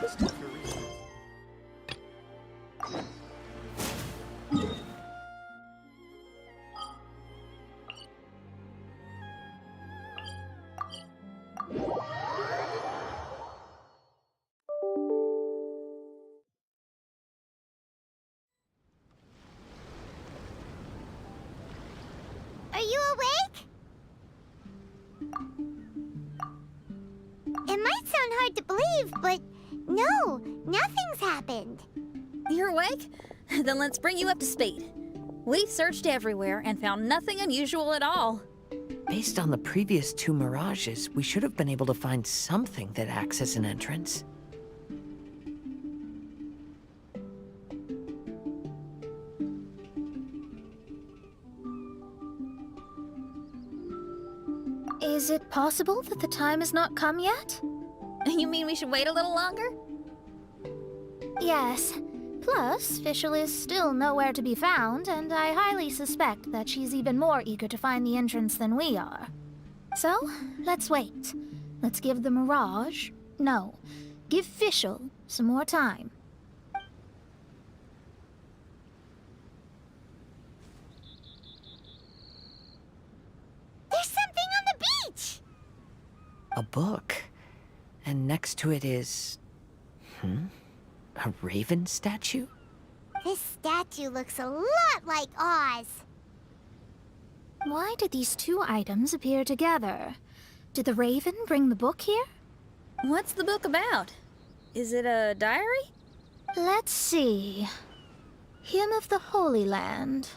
was tough for reasons. Are you awake? It might sound hard to believe, but no, nothing's happened. You're awake? Then let's bring you up to speed. We've searched everywhere and found nothing unusual at all. Based on the previous 2 mirages, we should have been able to find something that acts as an entrance. Is it possible that the time has not come yet? You mean we should wait a little longer? Yes. Plus, Fischl is still nowhere to be found, and I highly suspect that she's even more eager to find the entrance than we are. So, let's wait. Let's give the Mirage... No, give Fischl some more time. There's something on the beach! A book. And next to it is... a raven statue? This statue looks a lot like Oz. Why did these 2 items appear together? Did the raven bring the book here? What's the book about? Is it a diary? Let's see. Hymn of the Holy Land.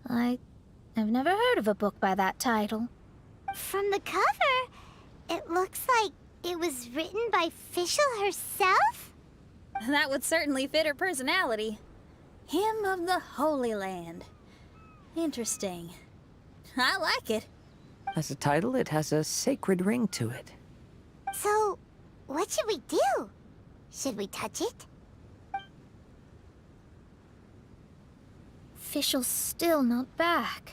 I've never heard of a book by that title. From the cover, it looks like it was written by Fischl herself? That would certainly fit her personality. Hymn of the Holy Land. Interesting. I like it. As a title, it has a sacred ring to it. So, what should we do? Should we touch it? Fischl's still not back.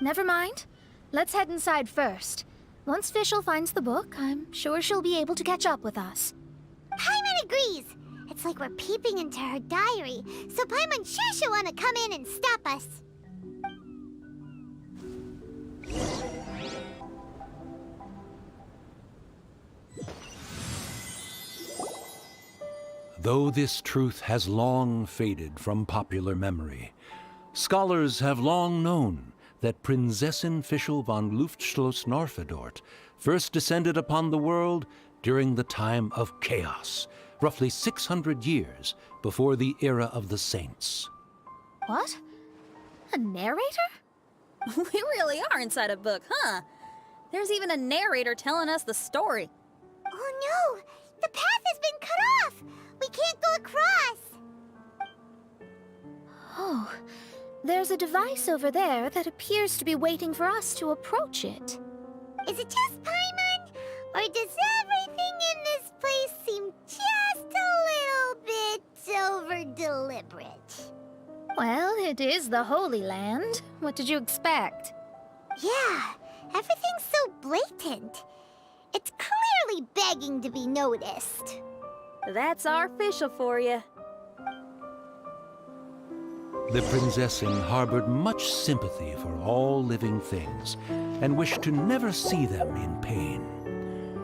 Never mind. Let's head inside first. Once Fischl finds the book, I'm sure she'll be able to catch up with us. Paimon agrees! It's like we're peeping into her diary, so Paimon's sure she'll want to come in and stop us. Though this truth has long faded from popular memory, scholars have long known that Prinzessin Fischl von Luftschloss-Norfedort first descended upon the world during the time of chaos, roughly 600 years before the era of the saints. What? A narrator? We really are inside a book, huh? There's even a narrator telling us the story. Oh no! The path has been cut off! We can't go across! Oh, there's a device over there that appears to be waiting for us to approach it. Is it just Paimon? Or does everything in this place seem just a little bit over-deliberate? Well, it is the Holy Land. What did you expect? Yeah, everything's so blatant. It's clearly begging to be noticed. That's our Fischl for you. The Prinzessin harbored much sympathy for all living things and wished to never see them in pain.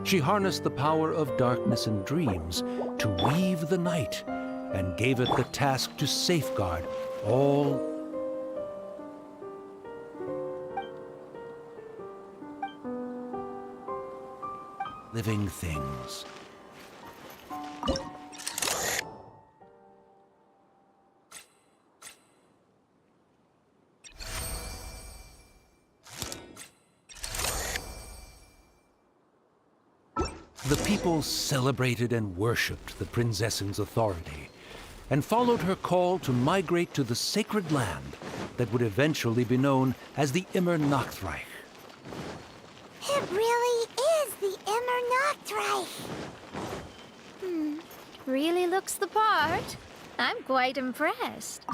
She harnessed the power of darkness and dreams to weave the night and gave it the task to safeguard all living things. The people celebrated and worshipped the Prinzessin's authority and followed her call to migrate to the sacred land that would eventually be known as the Immernachtreich. It really is the Immernachtreich. Really looks the part. I'm quite impressed.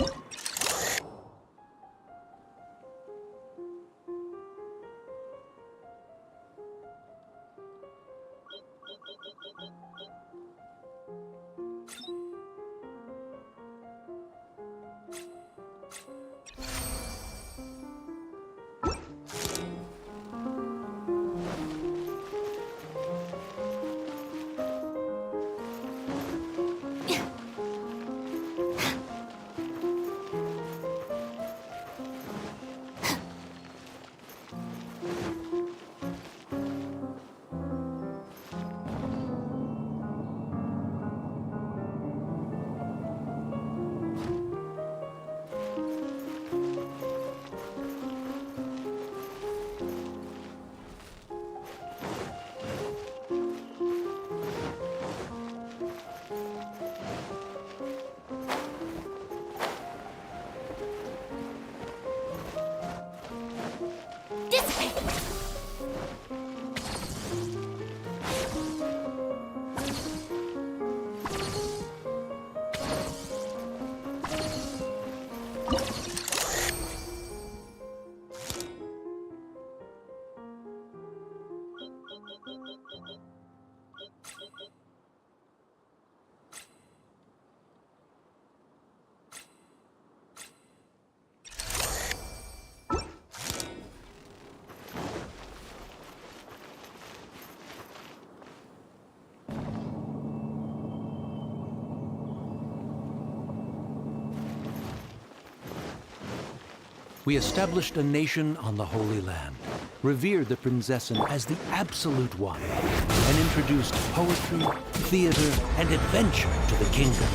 we established a nation on the Holy Land, revered the Prinzessin as the absolute one, and introduced poetry, theater, and adventure to the kingdom,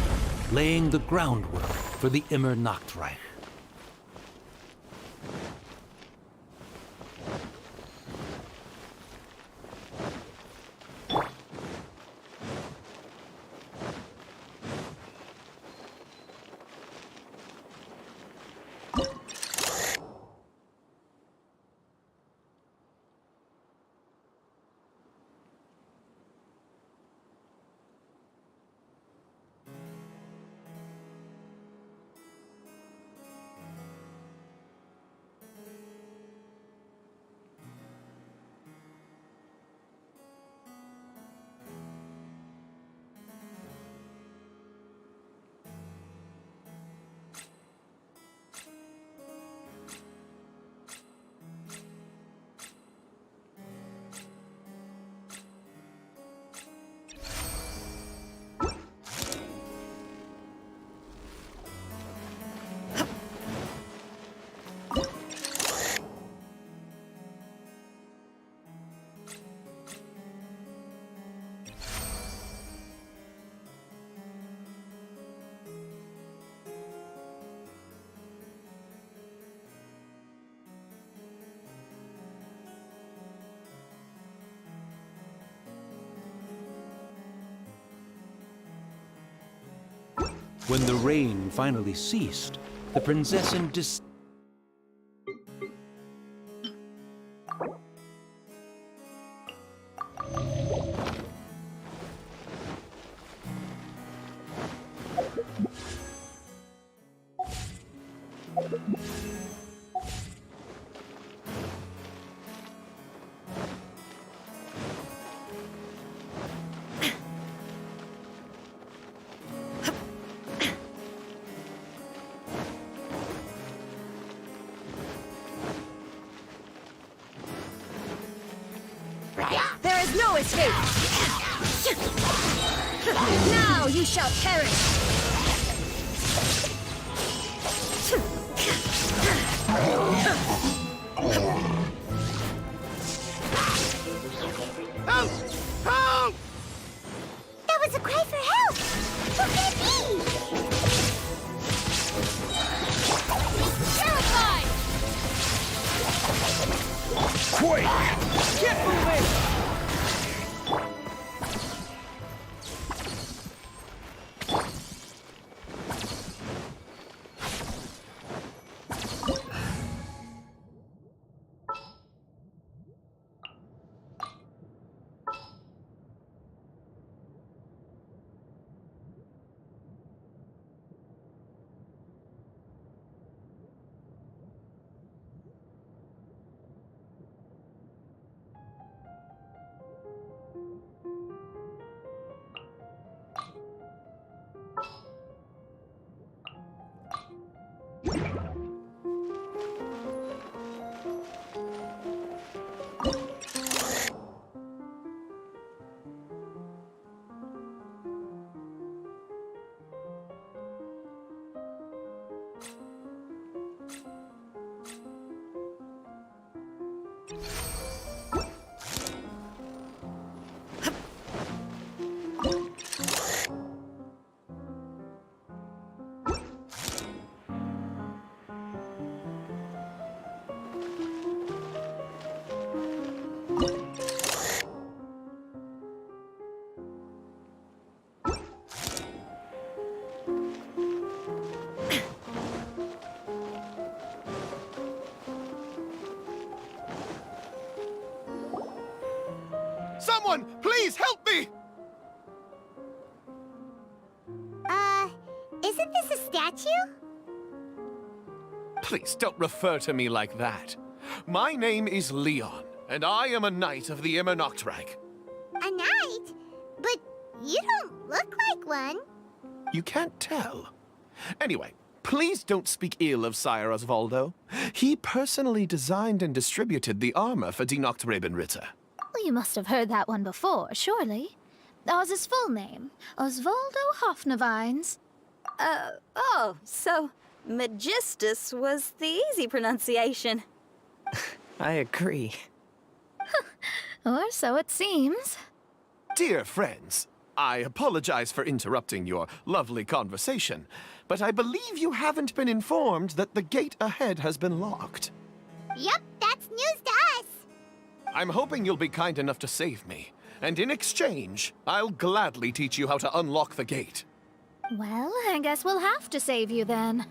laying the groundwork for the Immernachtreich. When the rain finally ceased, the Prinzessin There is no escape! Now you shall perish! Help! Help! That was a cry for help! What could it be? Terrified! Quick! Get moving! Someone, please help me! Isn't this a statue? Please don't refer to me like that. My name is Leon, and I am a knight of the Immernachtreich. A knight? But you don't look like one. You can't tell. Anyway, please don't speak ill of Sire Osvaldo. He personally designed and distributed the armor for Die Nachtrebenritter. Well, you must have heard that one before, surely. That was his full name, Osvaldo Hoffnevines. Oh, so Magistus was the easy pronunciation. I agree. Or so it seems. Dear friends, I apologize for interrupting your lovely conversation, but I believe you haven't been informed that the gate ahead has been locked. Yup, that's news to us. I'm hoping you'll be kind enough to save me, and in exchange, I'll gladly teach you how to unlock the gate. Well, I guess we'll have to save you then.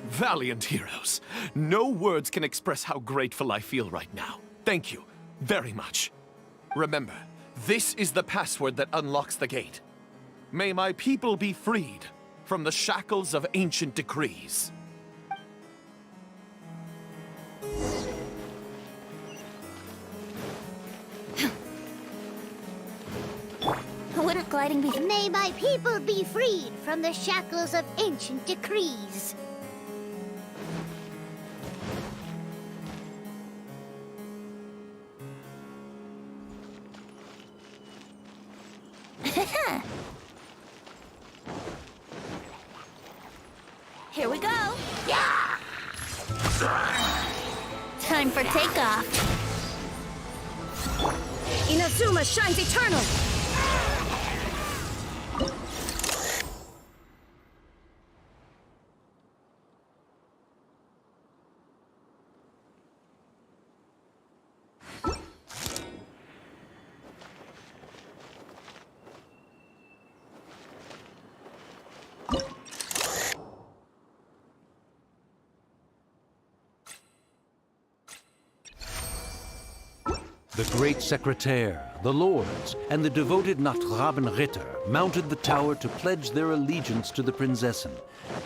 Valiant heroes. No words can express how grateful I feel right now. Thank you very much. Remember, this is the password that unlocks the gate. May my people be freed from the shackles of ancient decrees. Wouldn't gliding be... May my people be freed from the shackles of ancient decrees. Here we go! Time for takeoff. Inazuma shines eternal! The great secretaire, the lords, and the devoted Nachtrabenritter mounted the tower to pledge their allegiance to the Prinzessin,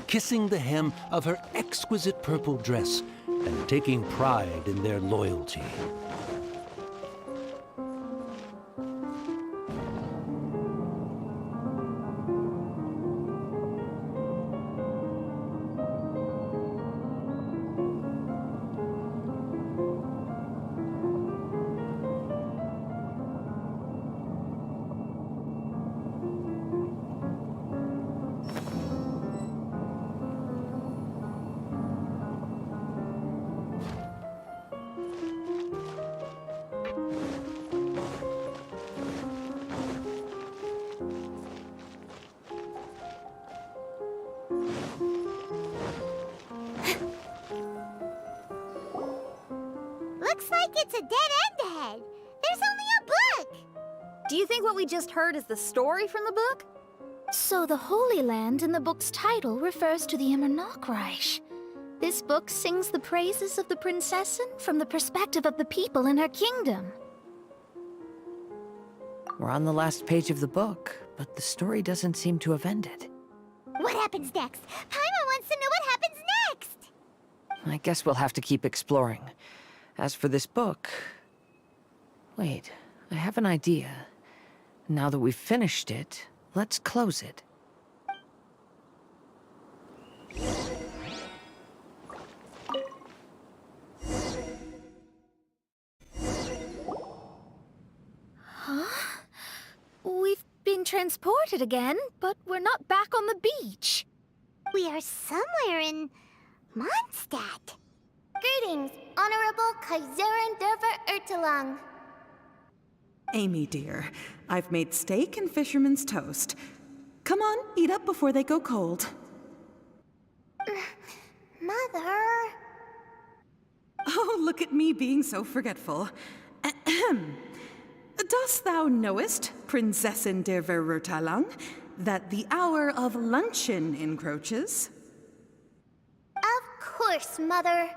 kissing the hem of her exquisite purple dress and taking pride in their loyalty. Looks like it's a dead end ahead. There's only a book. Do you think what we just heard is the story from the book? So the Holy Land in the book's title refers to the Immernachtreich. This book sings the praises of the Prinzessin from the perspective of the people in her kingdom. We're on the last page of the book, but the story doesn't seem to have ended. What happens next? Paimon wants to know what happens next. I guess we'll have to keep exploring. As for this book... Wait, I have an idea. Now that we've finished it, let's close it. We transported again, but we're not back on the beach. We are somewhere in Mondstadt. Greetings, Honorable Kaiserin Derver Ertelang. Amy, dear, I've made steak and fisherman's toast. Come on, eat up before they go cold. Mother... Oh, look at me being so forgetful. Ahem. Dost thou knowest, Prinzessin der Verurteilung, that the hour of luncheon encroaches? Of course, Mother.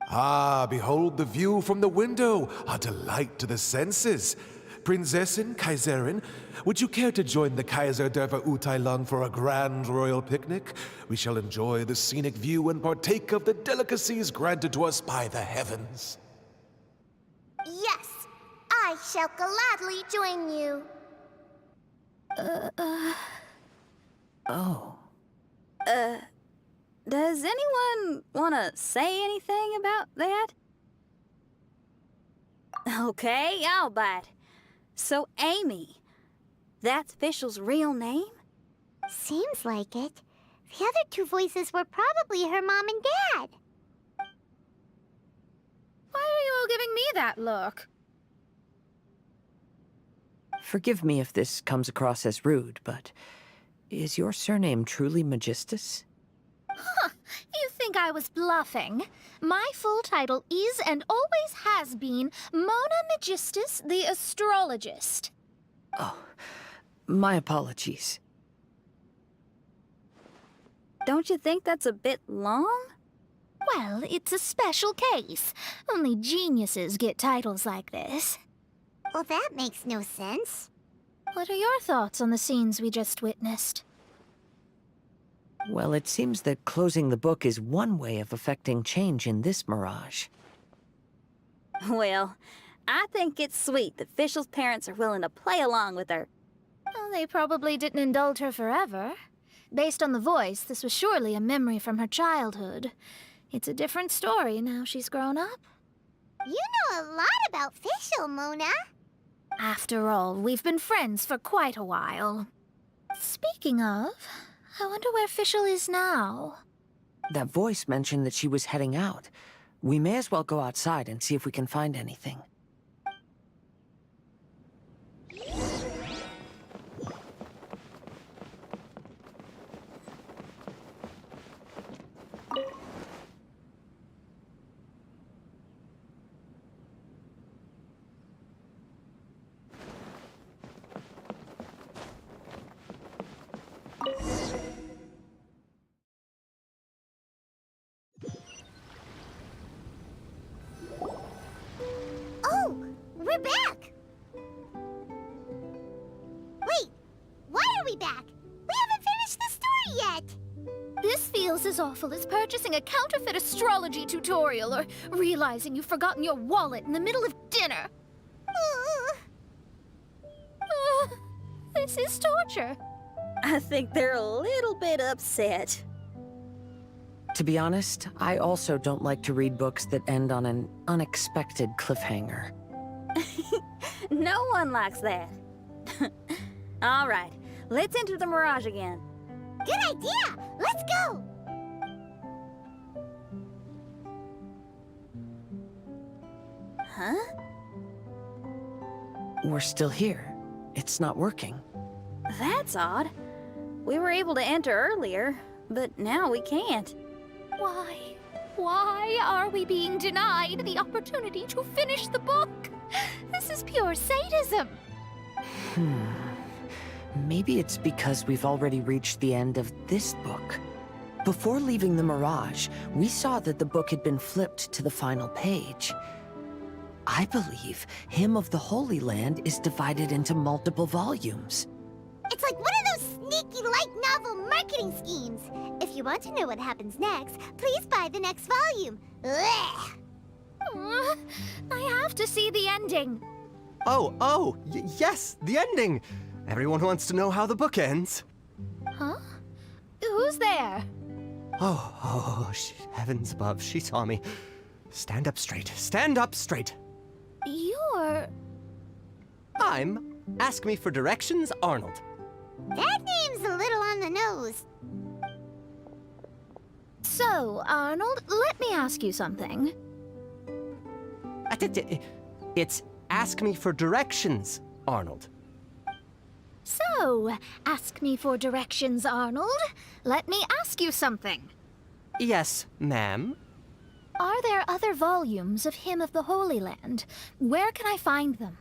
Ah, behold the view from the window, a delight to the senses. Prinzessin, Kaiserin, would you care to join the Kaiser der Verurteilung for a grand royal picnic? We shall enjoy the scenic view and partake of the delicacies granted to us by the heavens. Yes, I shall gladly join you. Oh. Does anyone want to say anything about that? Okay, I'll bite. So, Amy, that's Fischl's real name? Seems like it. The other two voices were probably her mom and dad. Why are you all giving me that look? Forgive me if this comes across as rude, but is your surname truly Magistus? Huh, you think I was bluffing? My full title is and always has been Mona Magistus the Astrologist. Oh, my apologies. Don't you think that's a bit long? Well, it's a special case. Only geniuses get titles like this. Well, that makes no sense. What are your thoughts on the scenes we just witnessed? Well, it seems that closing the book is one way of affecting change in this mirage. Well, I think it's sweet that Fischl's parents are willing to play along with her. Well, they probably didn't indulge her forever. Based on the voice, this was surely a memory from her childhood. It's a different story now she's grown up. You know a lot about Fischl, Mona. After all, we've been friends for quite a while. Speaking of, I wonder where Fischl is now. That voice mentioned that she was heading out. We may as well go outside and see if we can find anything. Oh, we're back! Wait, why are we back? We haven't finished the story yet! This feels as awful as purchasing a counterfeit astrology tutorial or realizing you've forgotten your wallet in the middle of dinner. This is torture. I think they're a little bit upset. To be honest, I also don't like to read books that end on an unexpected cliffhanger. No one likes that. All right, let's enter the mirage again. Good idea! Let's go! Huh? We're still here. It's not working. That's odd. We were able to enter earlier, but now we can't. Why? Why are we being denied the opportunity to finish the book? This is pure sadism. Maybe it's because we've already reached the end of this book. Before leaving the Mirage, we saw that the book had been flipped to the final page. I believe Hymn of the Holy Land is divided into multiple volumes. It's like one of those sneaky light novel marketing schemes. If you want to know what happens next, please buy the next volume. Ugh. I have to see the ending. Yes, the ending! Everyone wants to know how the book ends. Huh? Who's there? Heavens above, she saw me. Stand up straight, stand up straight. You're... I'm Ask me for directions, Arnold. That name's a little on the nose. So, Arnold, let me ask you something. It's ask me for directions, Arnold. So, ask me for directions, Arnold. Let me ask you something. Yes, ma'am. Are there other volumes of Hymn of the Holy Land? Where can I find them?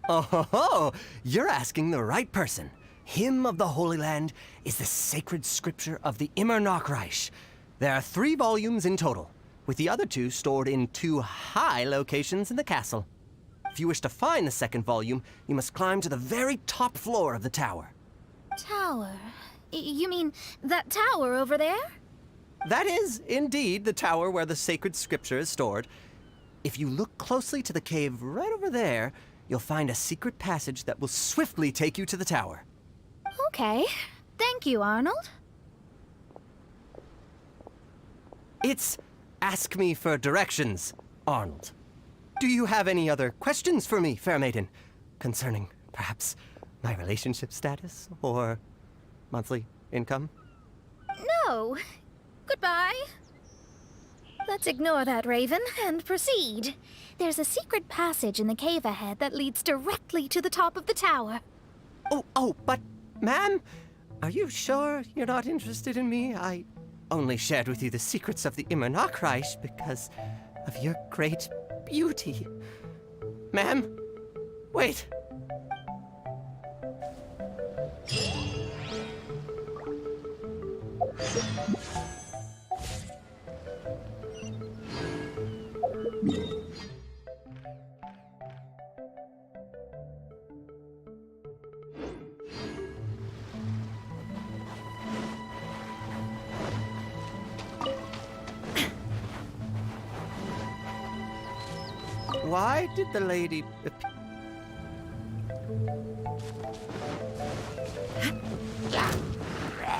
Oh, you're asking the right person. Hymn of the Holy Land is the sacred scripture of the Immernachtreich. There are 3 volumes in total, with the other 2 stored in 2 high locations in the castle. If you wish to find the second volume, you must climb to the very top floor of the tower. Tower? You mean that tower over there? That is, indeed, the tower where the sacred scripture is stored. If you look closely to the cave right over there, you'll find a secret passage that will swiftly take you to the tower. Okay. Thank you, Arnold. It's ask me for directions, Arnold. Do you have any other questions for me, fair maiden? Concerning, perhaps, my relationship status or monthly income? No. Goodbye. Let's ignore that, Raven, and proceed. There's a secret passage in the cave ahead that leads directly to the top of the tower. But, ma'am, are you sure you're not interested in me? I only shared with you the secrets of the Immernachtreich because of your great beauty. Ma'am, wait. Why did the lady...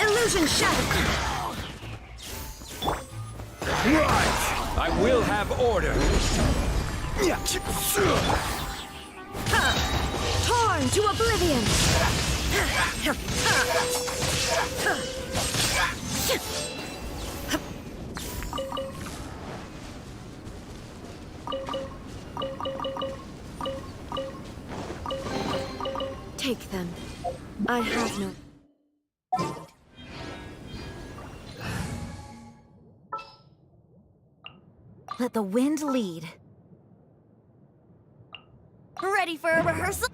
Illusion shattered! Right! I will have order! Torn to oblivion! Take them. I have no... Let the wind lead. Ready for a rehearsal?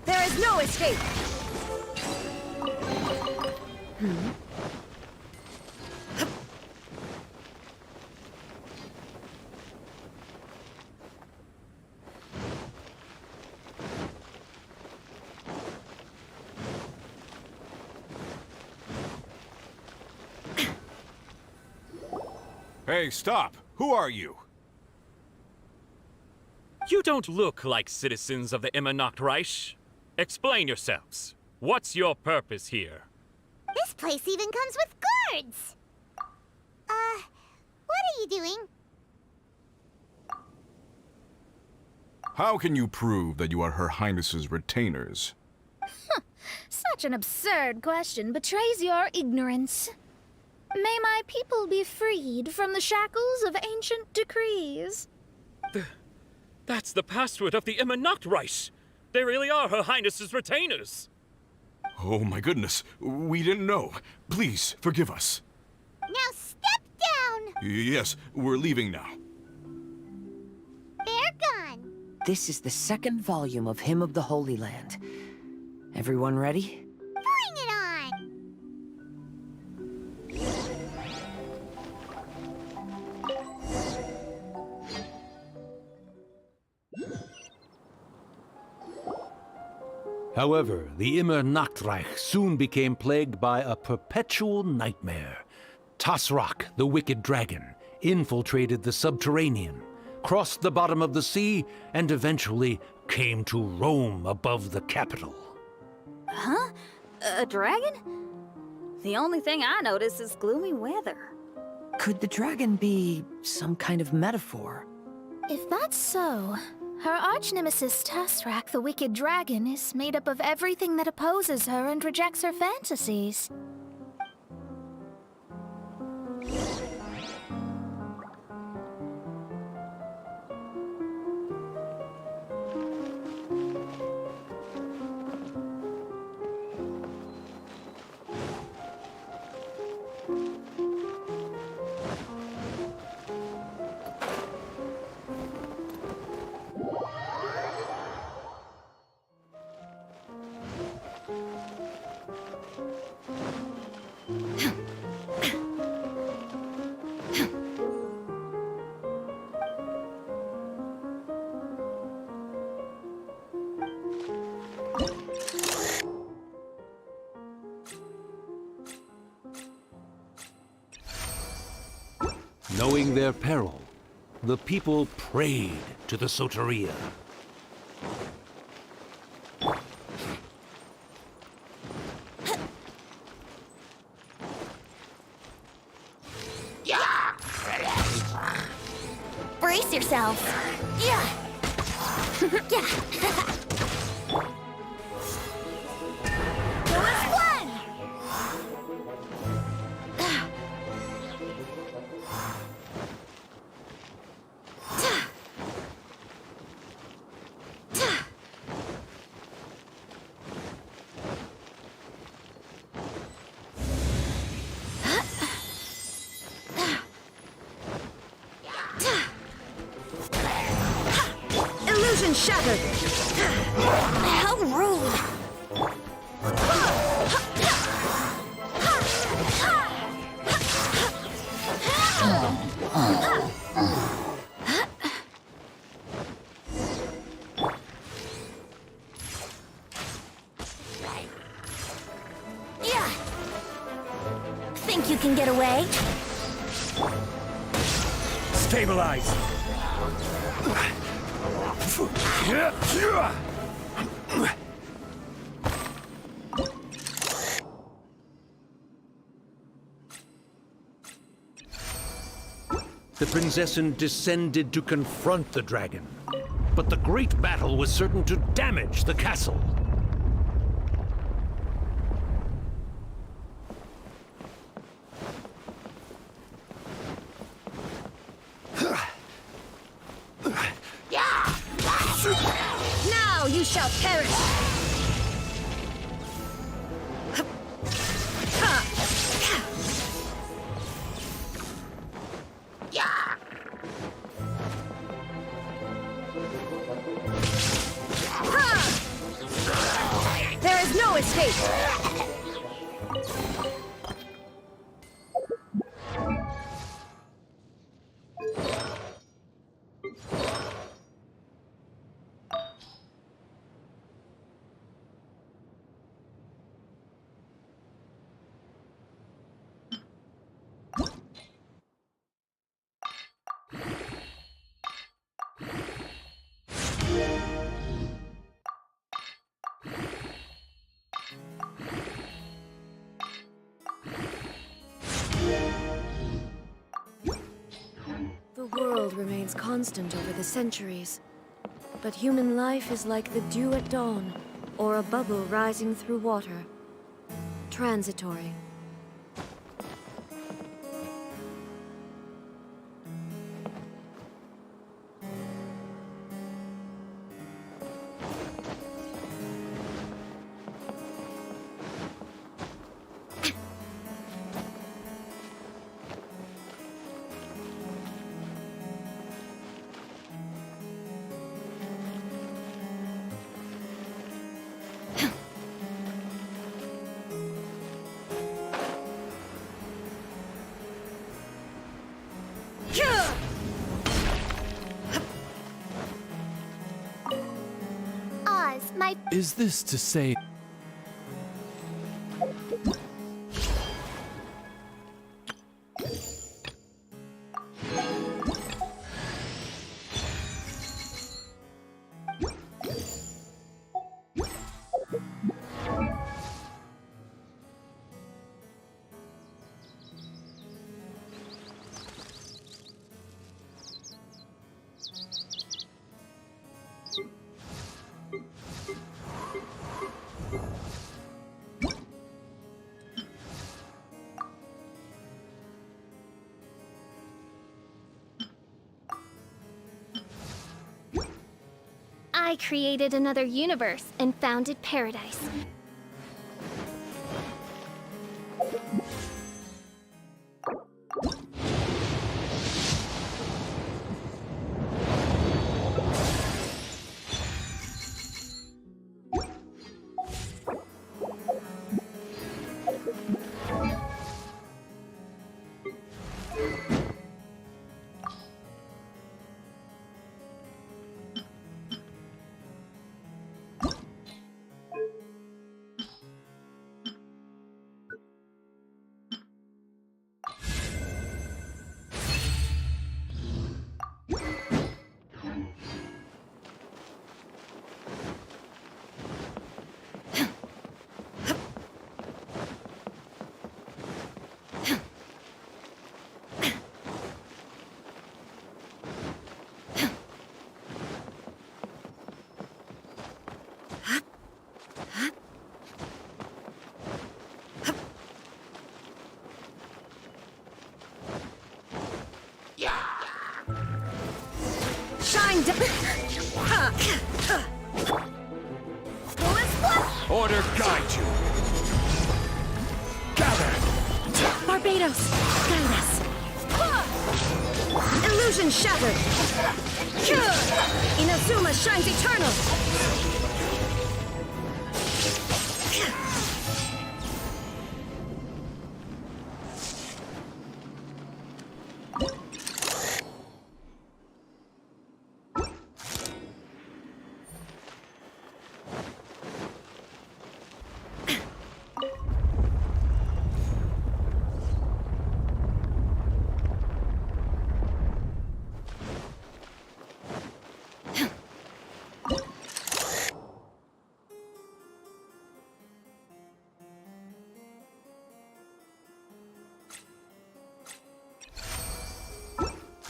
There is no escape! Hey, stop! Who are you? You don't look like citizens of the Immernachtreich. Explain yourselves. What's your purpose here? This place even comes with guards! What are you doing? How can you prove that you are Her Highness's retainers? Such an absurd question betrays your ignorance. May my people be freed from the shackles of ancient decrees. That's the password of the Immernachtreich. They really are Her Highness's retainers. Oh my goodness, we didn't know. Please, forgive us. Now step down! Yes, we're leaving now. They're gone. This is the second volume of Hymn of the Holy Land. Everyone ready? Bring it on! However, the Immernachtreich soon became plagued by a perpetual nightmare. Tasrak, the wicked dragon, infiltrated the subterranean, crossed the bottom of the sea, and eventually came to roam above the capital. Huh? A dragon? The only thing I notice is gloomy weather. Could the dragon be some kind of metaphor? If that's so, her arch-nemesis Tasrak, the wicked dragon, is made up of everything that opposes her and rejects her fantasies. Knowing their peril, the people prayed to the Soteria. Brace yourselves! Yeah! Yeah! One! Illusion shattered! How rude! Yeah! Think you can get away? Stabilize! The Prinzessin descended to confront the dragon, but the great battle was certain to damage the castle. Now you shall perish! There is no escape! The world remains constant over the centuries, but human life is like the dew at dawn, or a bubble rising through water. Transitory. my... Is this to say... I created another universe and founded paradise. Shine down! Order guide you! Gather! Barbados, guide us! Illusion shattered! Inazuma shines eternal!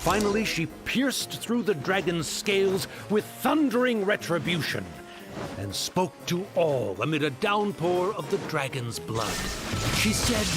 Finally, she pierced through the dragon's scales with thundering retribution and spoke to all amid a downpour of the dragon's blood. She said,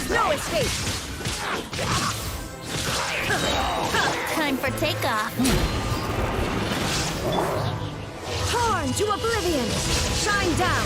No escape! Time for takeoff. Torn to oblivion! Shine down!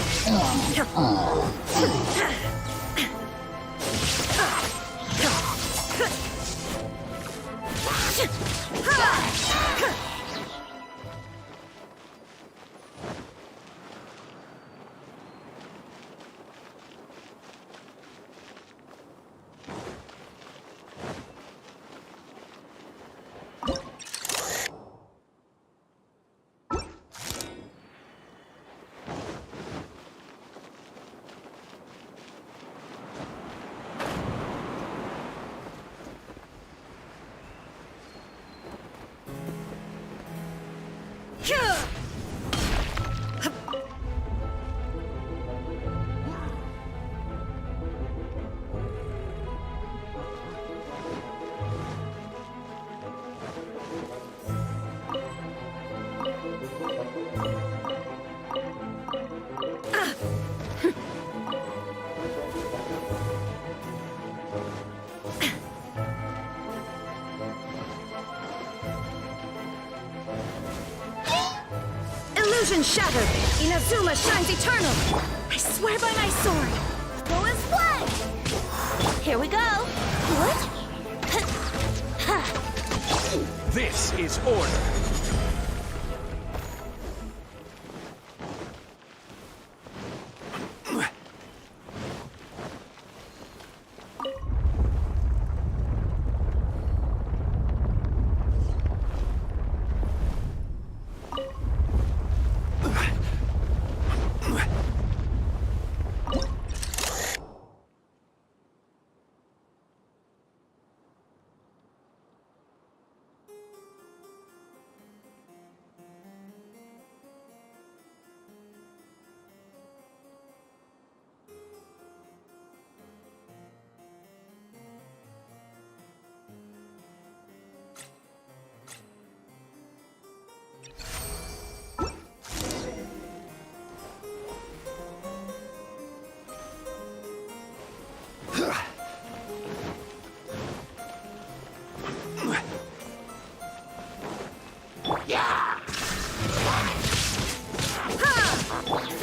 Illusion shattered! Inazuma shines eternal! I swear by my sword! Go as one! Here we go! This is order.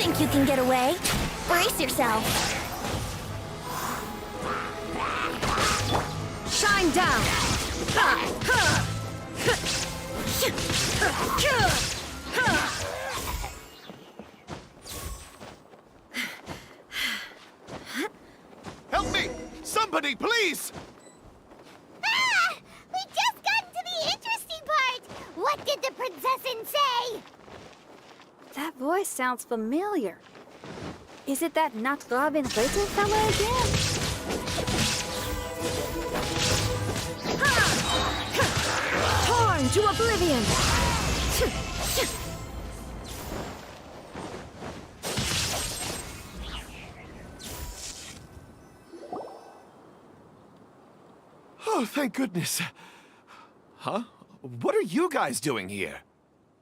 Think you can get away? Brace yourself. Shine down! Help me! Somebody, please! Ah! We just got to the interesting part! What did the princessin say? That voice sounds familiar. Is it that Nachtgrabenräter fella again? Torn to oblivion! Oh, thank goodness. Huh? What are you guys doing here?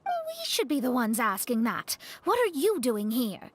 We should be the ones asking that. What are you doing here?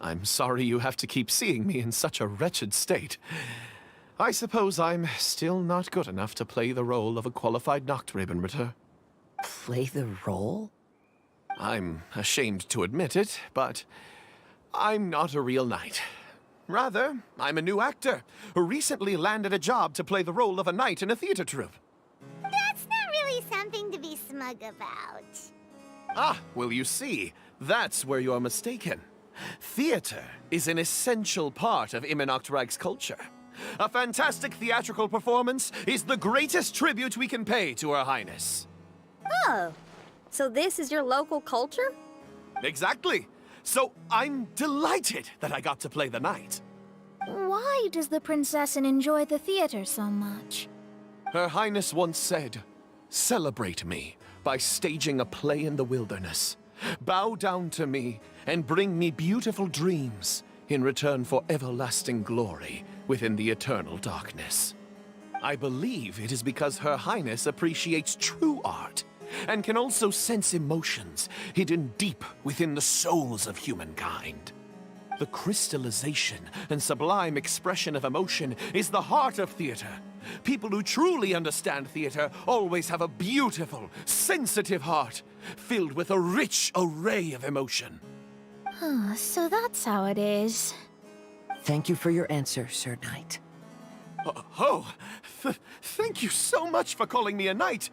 I'm sorry you have to keep seeing me in such a wretched state. I suppose I'm still not good enough to play the role of a qualified Nachtrebenritter. Play the role? I'm ashamed to admit it, but I'm not a real knight. Rather, I'm a new actor who recently landed a job to play the role of a knight in a theater troupe. That's not really something to be smug about. Ah, well, you see, that's where you're mistaken. Theater is an essential part of Immernachtreich's culture. A fantastic theatrical performance is the greatest tribute we can pay to Her Highness. Oh, so this is your local culture? Exactly. So I'm delighted that I got to play the knight. Why does the prinzessin enjoy the theater so much? Her Highness once said, "Celebrate me by staging a play in the wilderness. Bow down to me and bring me beautiful dreams in return for everlasting glory within the eternal darkness." I believe it is because Her Highness appreciates true art and can also sense emotions hidden deep within the souls of humankind. The crystallization and sublime expression of emotion is the heart of theater. People who truly understand theater always have a beautiful, sensitive heart, filled with a rich array of emotion. Oh, so that's how it is. Thank you for your answer, Sir Knight. Thank you so much for calling me a knight.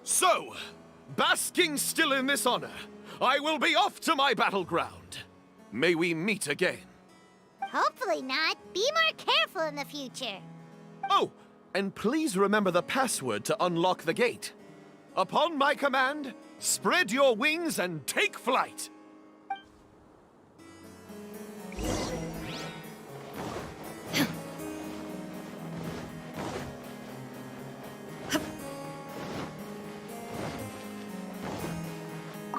So, basking still in this honor, I will be off to my battleground. May we meet again. Hopefully not. Be more careful in the future. Oh, and please remember the password to unlock the gate. Upon my command, spread your wings and take flight.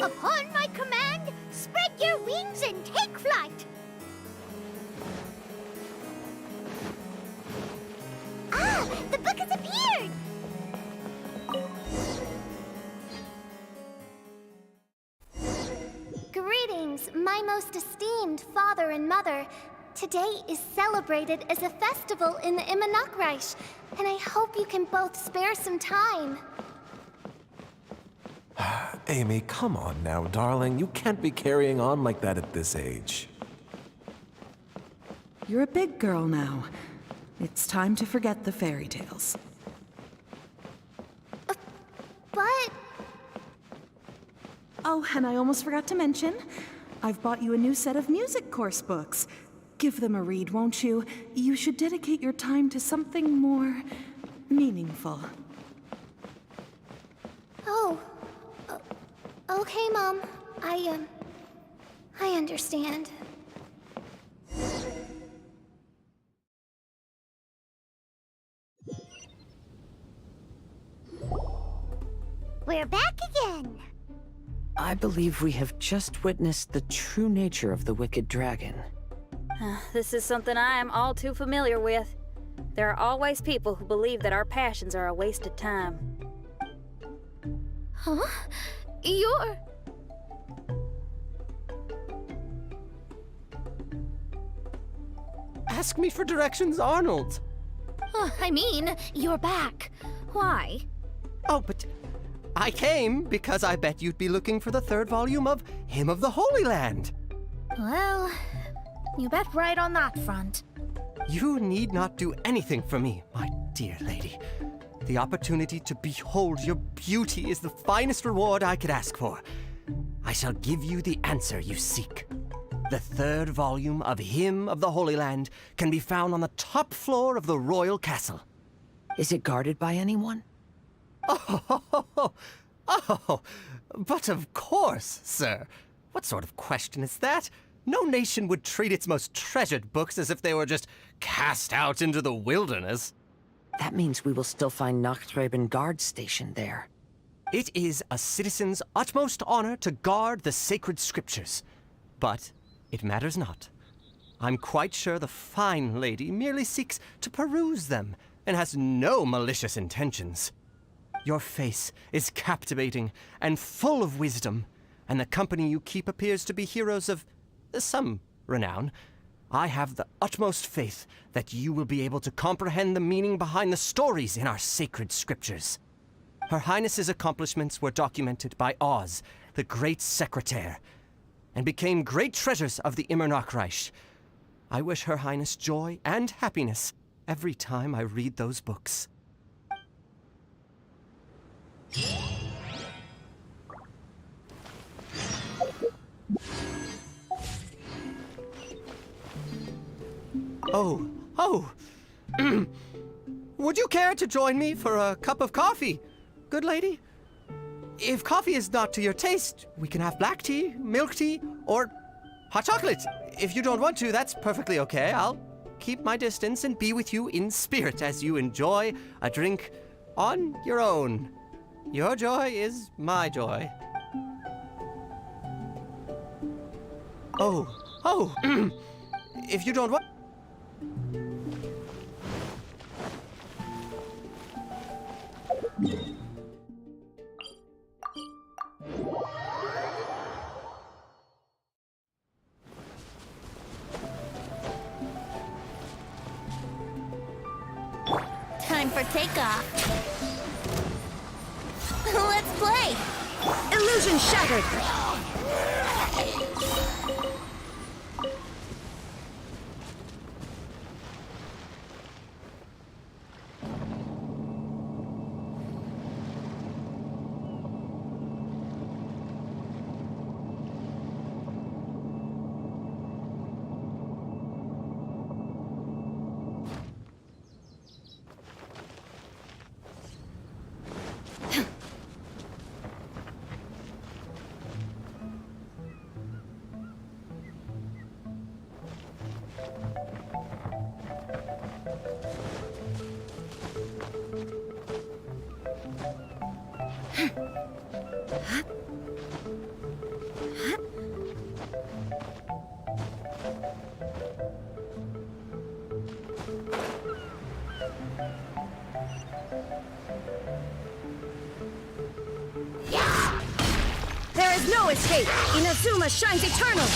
Upon my command, spread your wings and take flight. Ah, the book has appeared! Greetings, my most esteemed father and mother. Today is celebrated as a festival in the Immernachtreich, and I hope you can both spare some time. Amy, come on now, darling. You can't be carrying on like that at this age. You're a big girl now. It's time to forget the fairy tales. But... Oh, and I almost forgot to mention, I've bought you a new set of music course books. Give them a read, won't you? You should dedicate your time to something more meaningful. Oh. Okay, Mom. I understand. We're back again. I believe we have just witnessed the true nature of the wicked dragon. This is something I am all too familiar with. There are always people who believe that our passions are a waste of time. Huh? You're... Ask me for directions, Arnold. I mean, you're back. Why? Oh, but I came because I bet you'd be looking for the third volume of Hymn of the Holy Land. Well, you bet right on that front. You need not do anything for me, my dear lady. The opportunity to behold your beauty is the finest reward I could ask for. I shall give you the answer you seek. The third volume of Hymn of the Holy Land can be found on the top floor of the royal castle. Is it guarded by anyone? Oh, but of course, sir. What sort of question is that? No nation would treat its most treasured books as if they were just cast out into the wilderness. That means we will still find Nachtreiben guard stationed there. It is a citizen's utmost honor to guard the sacred scriptures. But it matters not. I'm quite sure the fine lady merely seeks to peruse them and has no malicious intentions. Your face is captivating and full of wisdom, and the company you keep appears to be heroes of some renown. I have the utmost faith that you will be able to comprehend the meaning behind the stories in our sacred scriptures. Her Highness's accomplishments were documented by Oz, the great secretaire, and became great treasures of the Immernachtreich. I wish Her Highness joy and happiness every time I read those books. Oh. Would you care to join me for a cup of coffee, good lady? If coffee is not to your taste, we can have black tea, milk tea, or hot chocolate. If you don't want to, that's perfectly okay. I'll keep my distance and be with you in spirit as you enjoy a drink on your own. Your joy is my joy. Oh. If you don't want... Time for takeoff. Let's play! Illusion shattered! There is no escape! Inazuma shines eternal!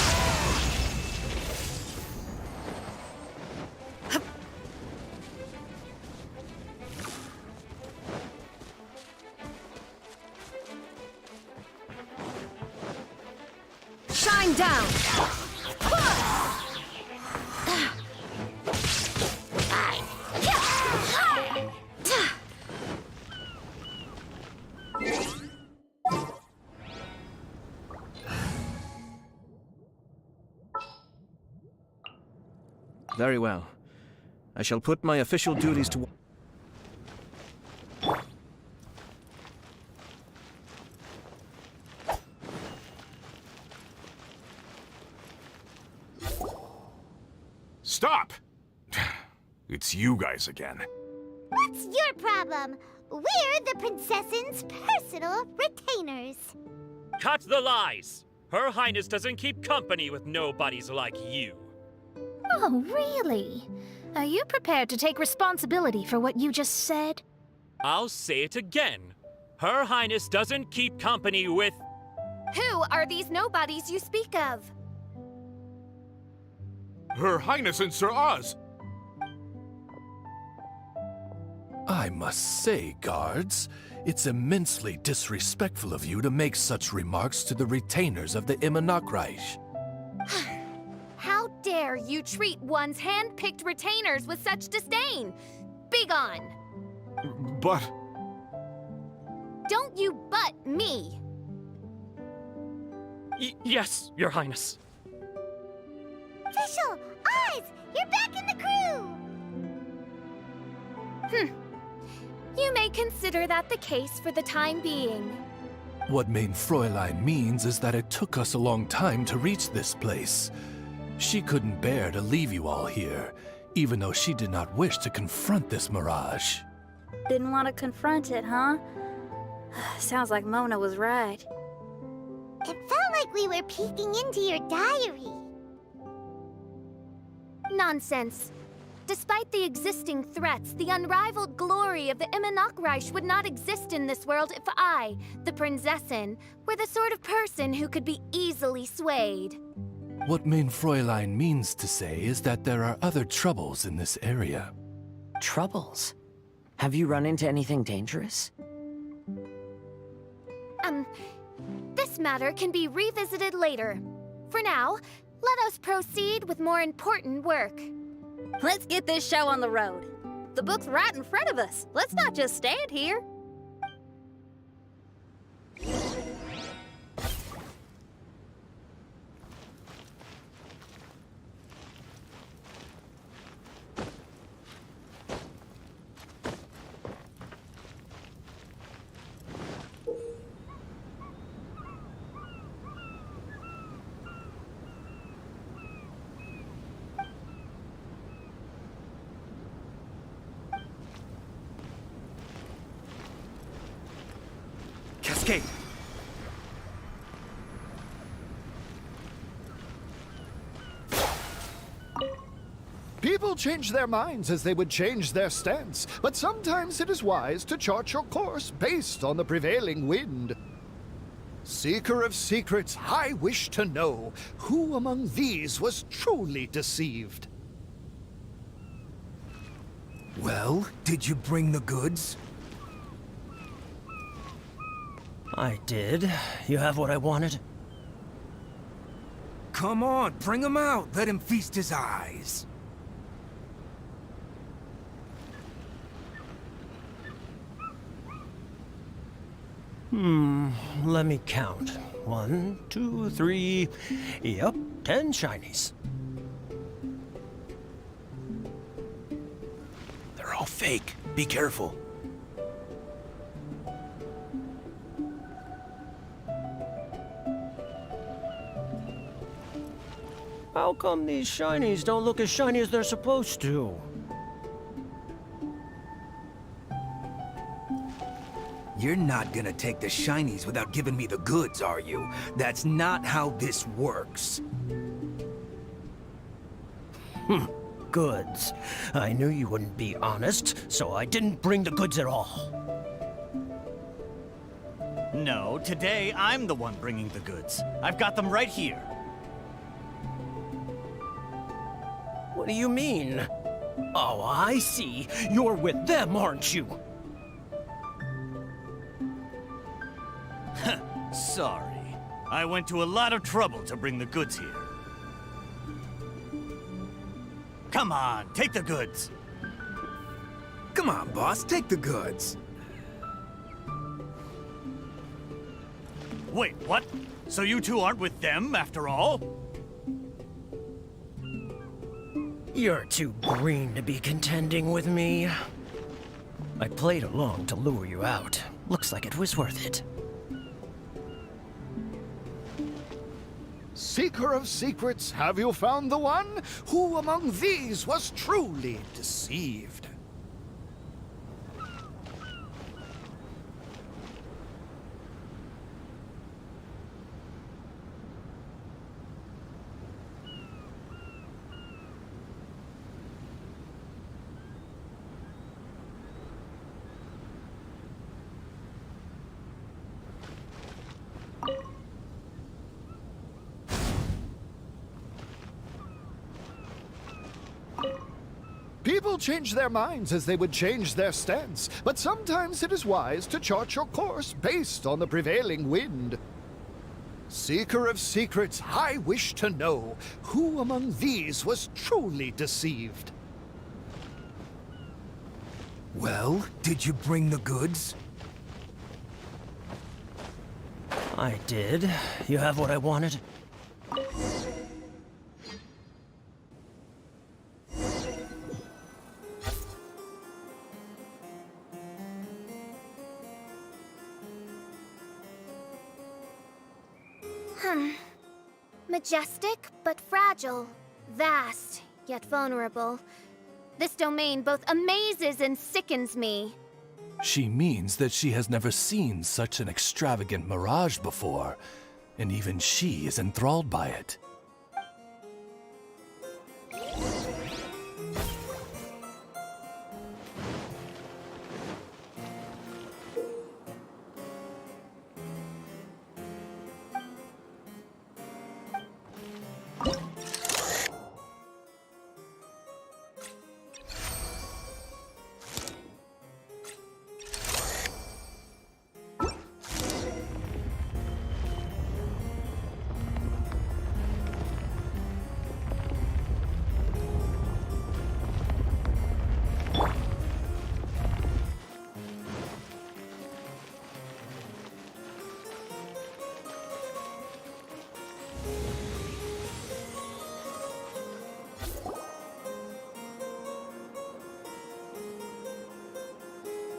Shine down! Very well. I shall put my official duties to... Stop! It's you guys again. What's your problem? We're the princess's personal retainers. Cut the lies! Her Highness doesn't keep company with nobodies like you. Oh, really? Are you prepared to take responsibility for what you just said? I'll say it again. Her Highness doesn't keep company with... Who are these nobodies you speak of? Her Highness and Sir Oz! I must say, guards, it's immensely disrespectful of you to make such remarks to the retainers of the Immernachtreich. How dare you treat one's hand-picked retainers with such disdain? Begone! But... Don't you butt me! Yes, Your Highness. Fischl! Oz! You're back in the crew! You may consider that the case for the time being. What mein Fräulein means is that it took us a long time to reach this place. She couldn't bear to leave you all here, even though she did not wish to confront this mirage. Didn't want to confront it, huh? Sounds like Mona was right. It felt like we were peeking into your diary. Nonsense. Despite the existing threats, the unrivaled glory of the Immernachtreich would not exist in this world if I, the Prinzessin, were the sort of person who could be easily swayed. What mein Fräulein means to say is that there are other troubles in this area. Troubles? Have you run into anything dangerous? This matter can be revisited later. For now, let us proceed with more important work. Let's get this show on the road. The book's right in front of us. Let's not just stand here. gate. People change their minds as they would change their stance, but sometimes it is wise to chart your course based on the prevailing wind. Seeker of secrets, I wish to know who among these was truly deceived. Well, did you bring the goods? I did. You have what I wanted? Come on, bring him out. Let him feast his eyes. Let me count. 1, 2, 3... Yep, 10 shinies. They're all fake. Be careful. How come these shinies don't look as shiny as they're supposed to? You're not gonna take the shinies without giving me the goods, are you? That's not how this works. Goods. I knew you wouldn't be honest, so I didn't bring the goods at all. No, today I'm the one bringing the goods. I've got them right here. What do you mean? Oh, I see. You're with them, aren't you? Sorry. I went to a lot of trouble to bring the goods here. Come on, take the goods. Come on, boss, take the goods. Wait, what? So you two aren't with them, after all? You're too green to be contending with me. I played along to lure you out. Looks like it was worth it. Seeker of secrets, have you found the one? Who among these was truly deceived? People change their minds as they would change their stance, but sometimes it is wise to chart your course based on the prevailing wind. Seeker of secrets, I wish to know who among these was truly deceived. Well, did you bring the goods? I did. You have what I wanted? Majestic, but fragile. Vast, yet vulnerable. This domain both amazes and sickens me. She means that she has never seen such an extravagant mirage before, and even she is enthralled by it.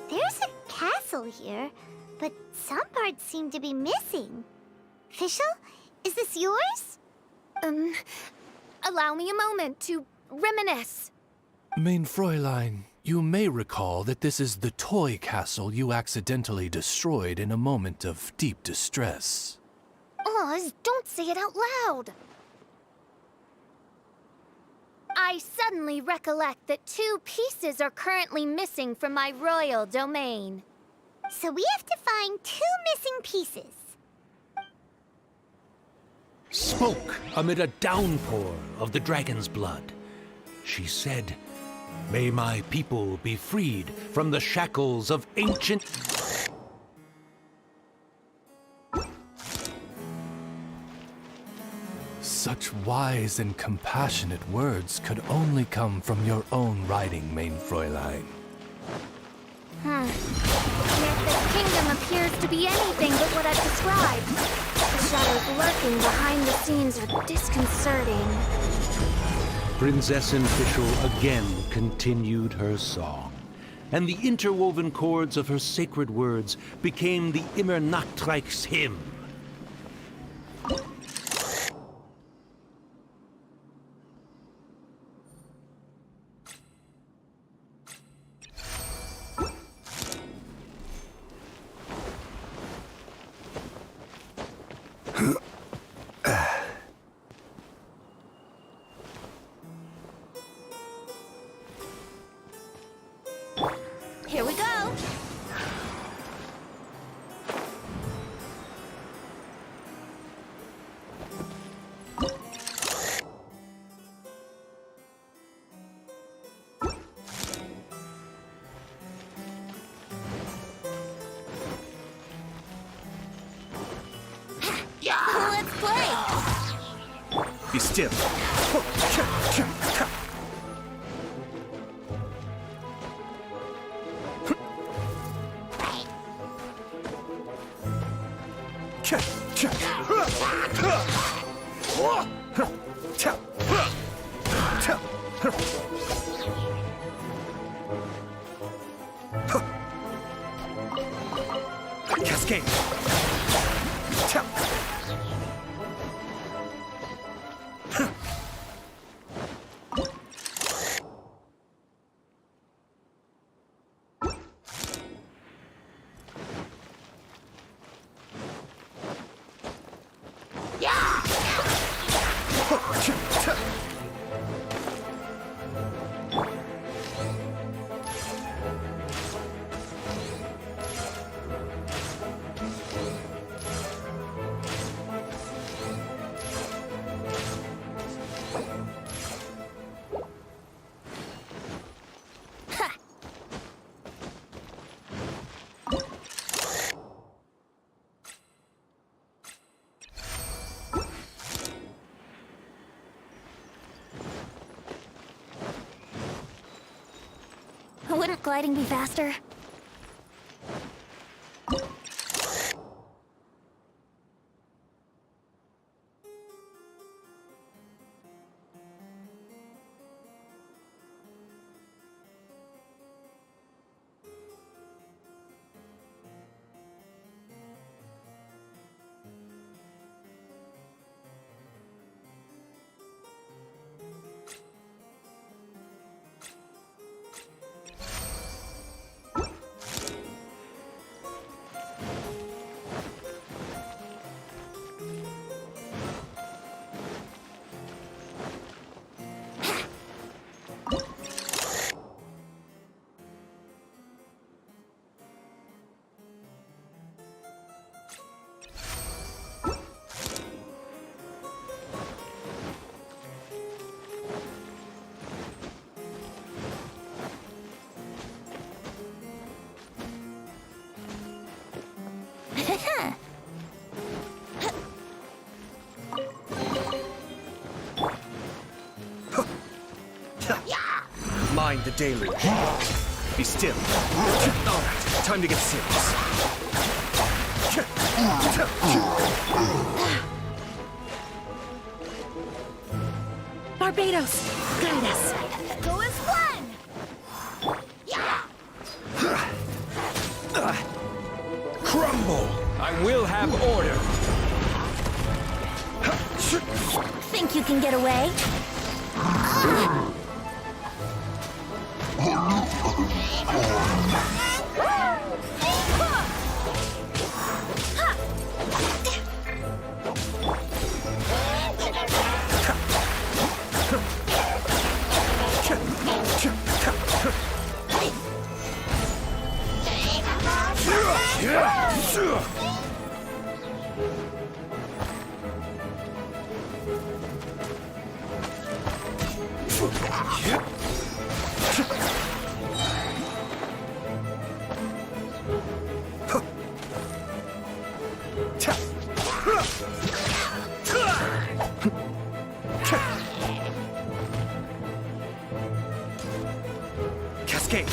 There's a castle here, but some parts seem to be missing. Fischl, is this yours? Allow me a moment to reminisce. Mein Fräulein, You may recall that this is the toy castle you accidentally destroyed in a moment of deep distress. Oz, don't say it out loud! I suddenly recollect that 2 pieces are currently missing from my royal domain. So we have to find 2 missing pieces. Spoke amid a downpour of the dragon's blood. She said, "May my people be freed from the shackles of ancient..." Such wise and compassionate words could only come from your own writing, mein Fräulein. Yet this kingdom appears to be anything but what I've described. The shadows lurking behind the scenes are disconcerting. Prinzessin Fischl again continued her song, and the interwoven chords of her sacred words became the Immernachtreich's hymn. Here we go! Let's play! Be still. Cascade. Wouldn't gliding be faster? Mind the deluge. Be still. Alright, time to get serious. Barbados, guide us. Go as one! Crumble! I will have order. Think you can get away? Cascade.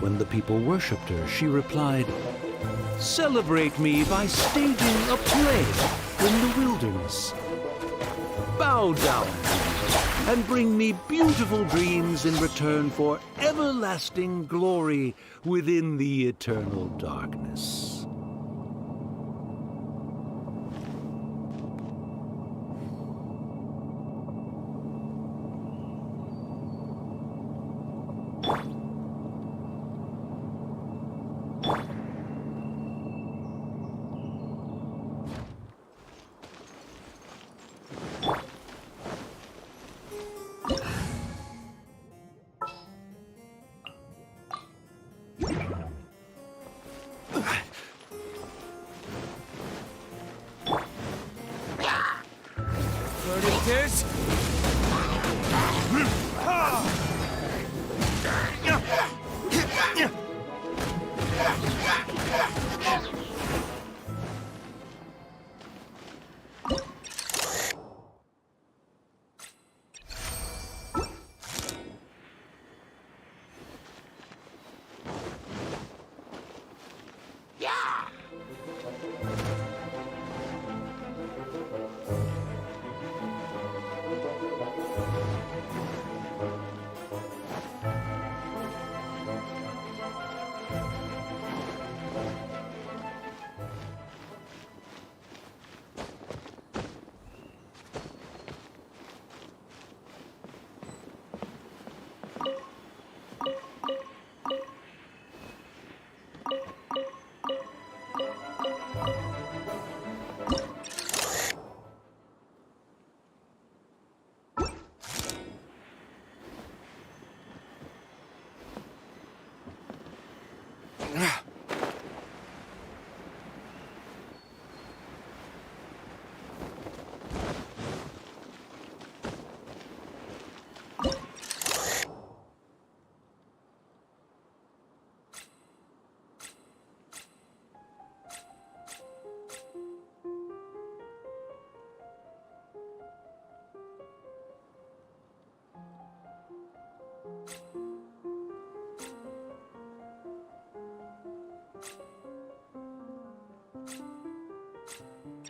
When the people worshipped her, she replied, "Celebrate me by staging a play in the wilderness. Bow down to me and bring me beautiful dreams in return for everlasting glory within the eternal darkness."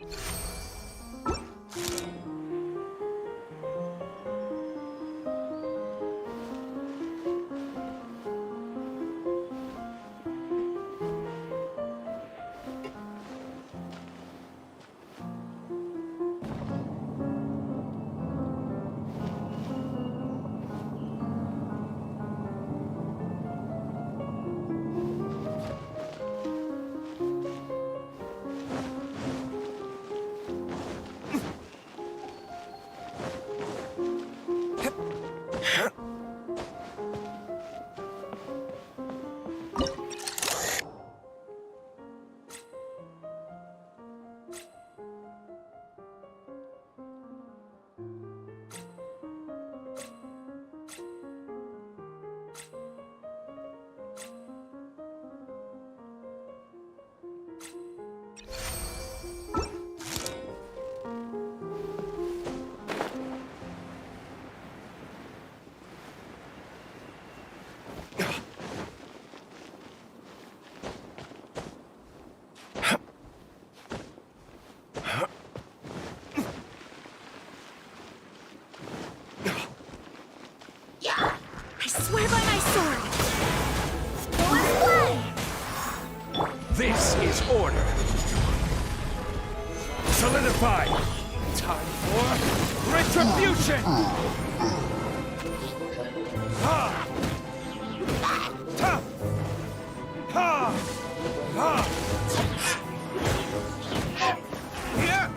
I swear by my sword! This is order. Solidify. Time for retribution. Ha! Ta! Ha! Ha! Here!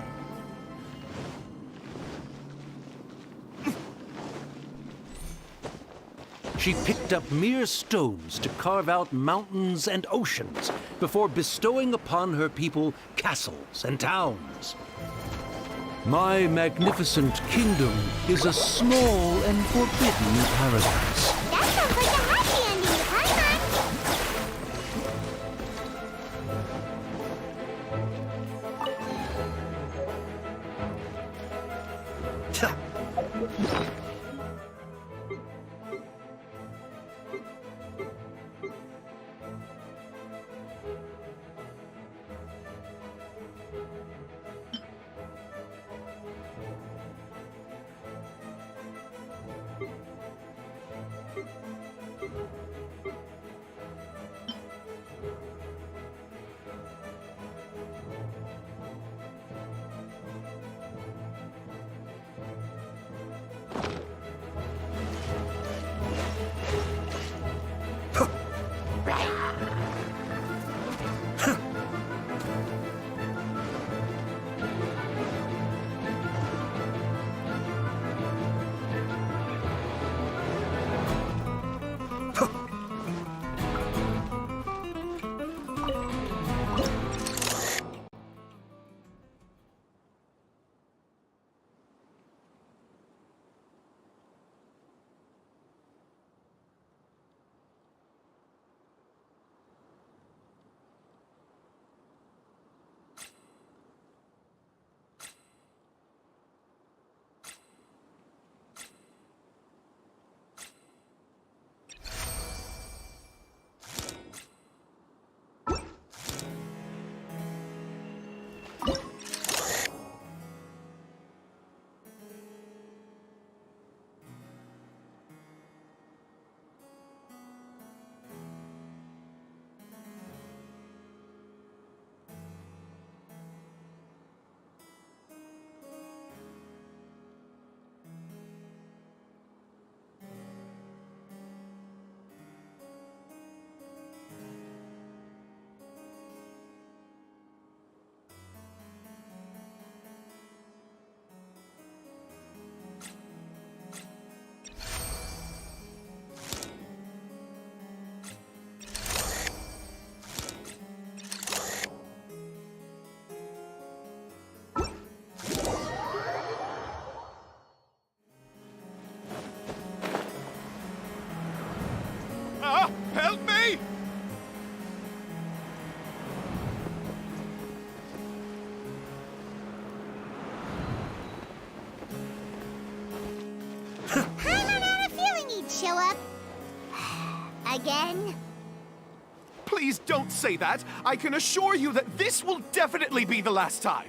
She picked up mere stones to carve out mountains and oceans before bestowing upon her people castles and towns. My magnificent kingdom is a small and forbidden paradise. That sounds like a happy ending, Paimon! Help me! Paimon had a feeling he'd show up. Again? Please don't say that. I can assure you that this will definitely be the last time.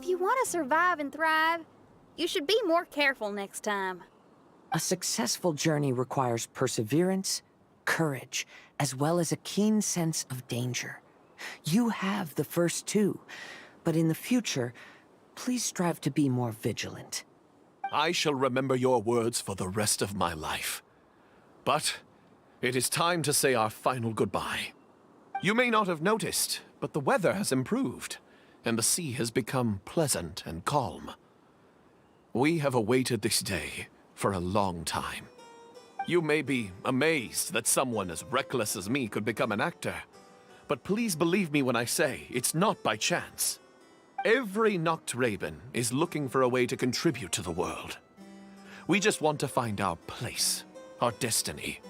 If you want to survive and thrive, you should be more careful next time. A successful journey requires perseverance, courage, as well as a keen sense of danger. You have the first two, but in the future, please strive to be more vigilant. I shall remember your words for the rest of my life. But it is time to say our final goodbye. You may not have noticed, but the weather has improved, and the sea has become pleasant and calm. We have awaited this day for a long time. You may be amazed that someone as reckless as me could become an actor, but please believe me when I say it's not by chance. Every Nachtraben is looking for a way to contribute to the world. We just want to find our place, our destiny.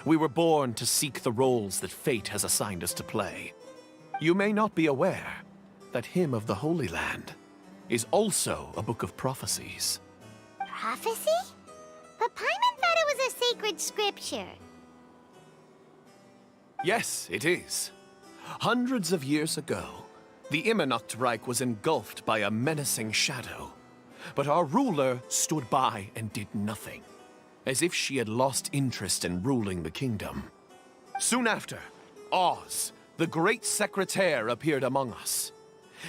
We were born to seek the roles that fate has assigned us to play. You may not be aware that Hymn of the Holy Land is also a book of prophecies. Prophecy? But Paimon thought it was a sacred scripture. Yes, it is. Hundreds of years ago, the Immernachtreich was engulfed by a menacing shadow. But our ruler stood by and did nothing, as if she had lost interest in ruling the kingdom. Soon after, Oz, the great secretaire, appeared among us.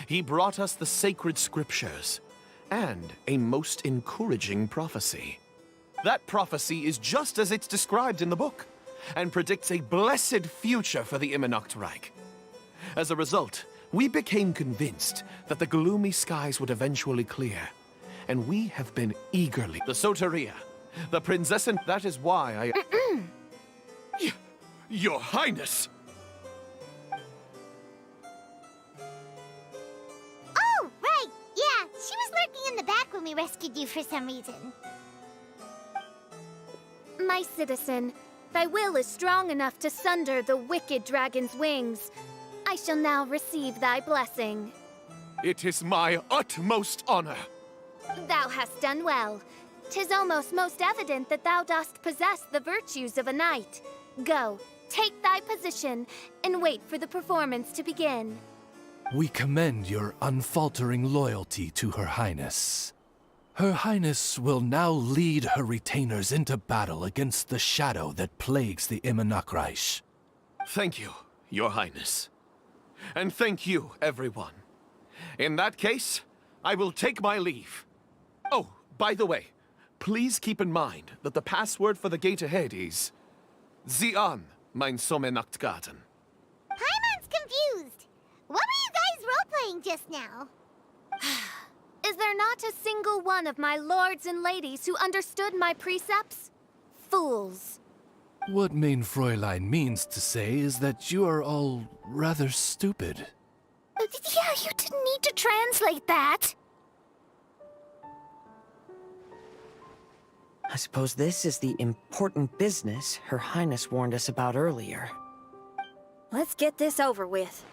He brought us the sacred scriptures and a most encouraging prophecy. That prophecy is just as it's described in the book, and predicts a blessed future for the Immernachtreich. As a result, we became convinced that the gloomy skies would eventually clear, and we have been eagerly... The Soteria, the Prinzessin... That is why I... Your Highness! Oh, right! Yeah, she was lurking in the back when we rescued you for some reason. My citizen, thy will is strong enough to sunder the wicked dragon's wings. I shall now receive thy blessing. It is my utmost honor. Thou hast done well. 'Tis almost most evident that thou dost possess the virtues of a knight. Go, take thy position, and wait for the performance to begin. We commend your unfaltering loyalty to Her Highness. Her Highness will now lead her retainers into battle against the shadow that plagues the Immernachtreich. Thank you, Your Highness. And thank you, everyone. In that case, I will take my leave. Oh, by the way, please keep in mind that the password for the gate ahead is... Zian, mein Sommernachtgarten. Paimon's confused. What were you guys role-playing just now? Is there not a single one of my lords and ladies who understood my precepts? Fools. What Mein Fräulein means to say is that you are all rather stupid. Yeah, you didn't need to translate that. I suppose this is the important business Her Highness warned us about earlier. Let's get this over with.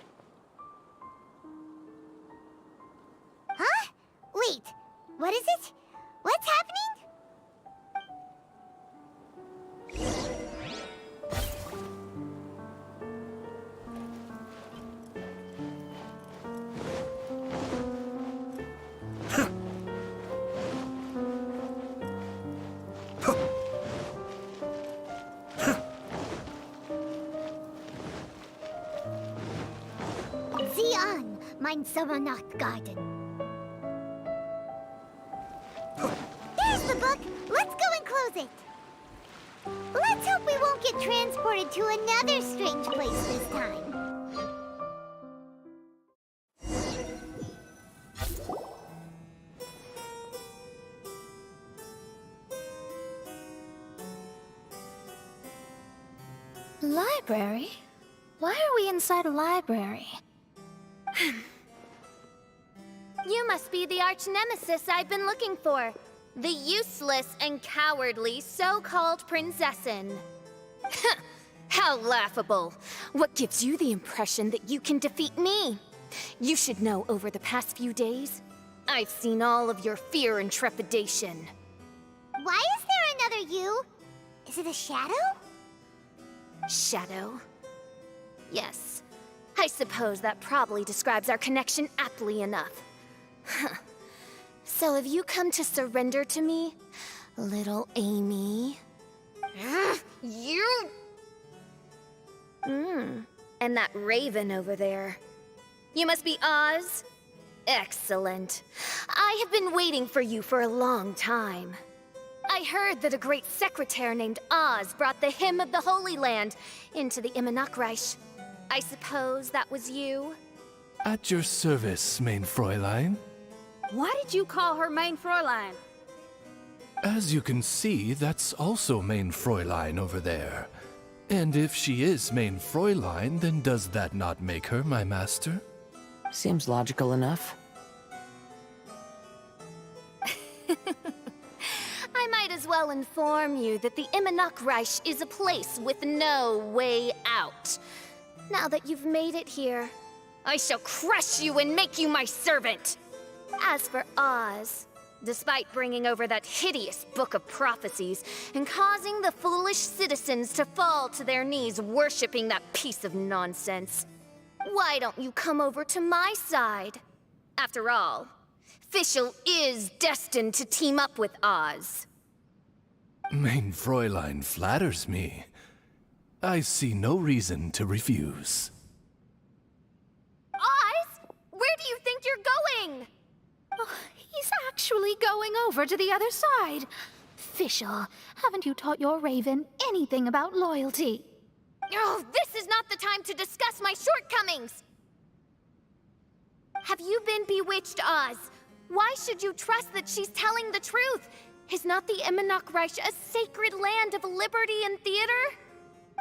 Huh? Wait, what is it? What's happening? Zian, mein Sommernachtgarten. There's the book. Let's go and close it. Let's hope we won't get transported to another strange place this time. Library? Why are we inside a library? You must be the arch-nemesis I've been looking for. The useless and cowardly so-called Prinzessin. How laughable. What gives you the impression that you can defeat me? You should know over the past few days, I've seen all of your fear and trepidation. Why is there another you? Is it a shadow? Shadow? Yes. I suppose that probably describes our connection aptly enough. So have you come to surrender to me, little Amy? You... And that raven over there. You must be Oz? Excellent. I have been waiting for you for a long time. I heard that a great secretary named Oz brought the Hymn of the Holy Land into the Immernachtreich. I suppose that was you? At your service, Mein Fräulein. Why did you call her Mein Fräulein? As you can see, that's also Mein Fräulein over there. And if she is Mein Fräulein, then does that not make her my master? Seems logical enough. I might as well inform you that the Immernachtreich is a place with no way out. Now that you've made it here, I shall crush you and make you my servant! As for Oz, despite bringing over that hideous book of prophecies and causing the foolish citizens to fall to their knees worshipping that piece of nonsense, why don't you come over to my side? After all, Fischl is destined to team up with Oz. Mein Fräulein flatters me. I see no reason to refuse. Oz? Where do you think you're going? Oh, he's actually going over to the other side. Fischl, haven't you taught your raven anything about loyalty? Oh, this is not the time to discuss my shortcomings! Have you been bewitched, Oz? Why should you trust that she's telling the truth? Is not the Immernachtreich a sacred land of liberty and theater?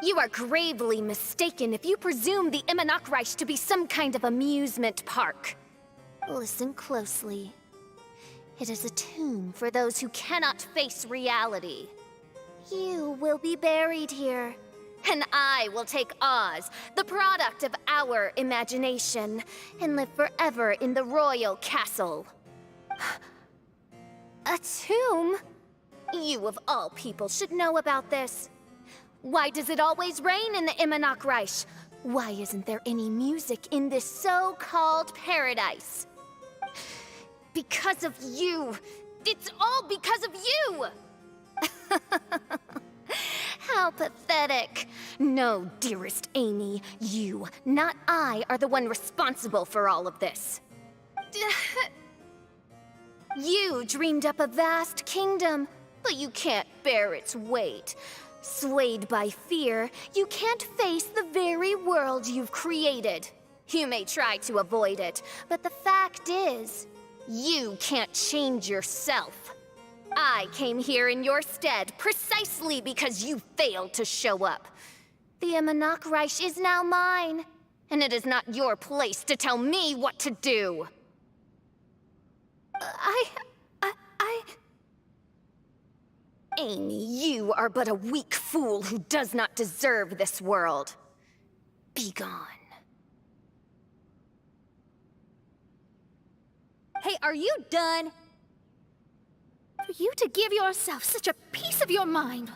You are gravely mistaken if you presume the Immernachtreich to be some kind of amusement park. Listen closely. It is a tomb for those who cannot face reality. You will be buried here, and I will take Oz, the product of our imagination, and live forever in the royal castle. A tomb? You of all people should know about this. Why does it always rain in the Immernachtreich? Why isn't there any music in this so-called paradise? Because of you! It's all because of you! How pathetic. No, dearest Amy, you, not I, are the one responsible for all of this. You dreamed up a vast kingdom, but you can't bear its weight. Swayed by fear, you can't face the very world you've created. You may try to avoid it, but the fact is, you can't change yourself. I came here in your stead precisely because you failed to show up. The Immernachtreich is now mine, and it is not your place to tell me what to do. Amy, you are but a weak fool who does not deserve this world. Be gone. Hey, are you done? For you to give yourself such a piece of your mind,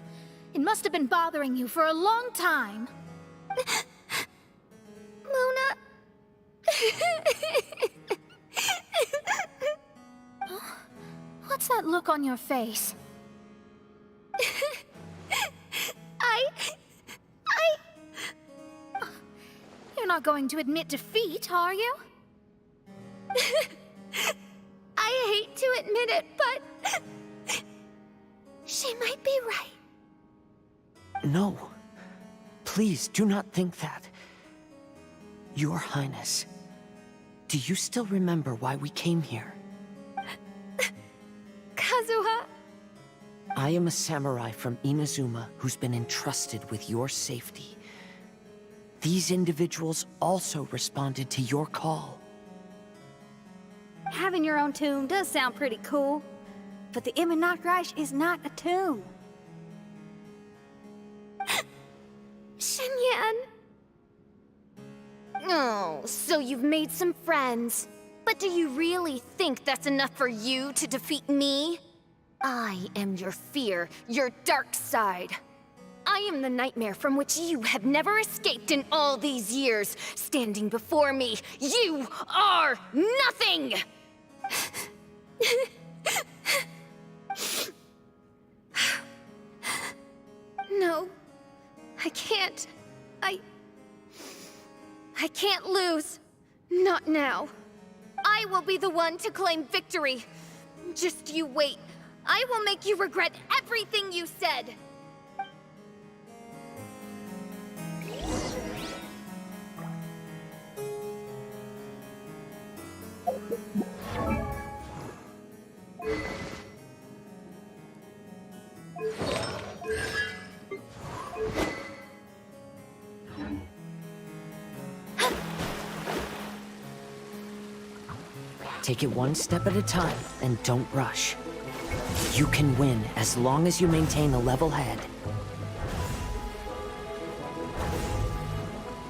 it must have been bothering you for a long time. Luna? What's that look on your face? You're not going to admit defeat, are you? I hate to admit it, but she might be right. No. Please do not think that. Your Highness, do you still remember why we came here? Kazuha? I am a samurai from Inazuma who's been entrusted with your safety. These individuals also responded to your call. Having your own tomb does sound pretty cool, but the Immernachtreich is not a tomb. Shenyan? Oh, so you've made some friends. But do you really think that's enough for you to defeat me? I am your fear, your dark side. I am the nightmare from which you have never escaped in all these years. Standing before me, you are nothing! No, I can't. I can't lose. Not now. I will be the one to claim victory. Just you wait. I will make you regret everything you said. Take it one step at a time, and don't rush. You can win as long as you maintain a level head.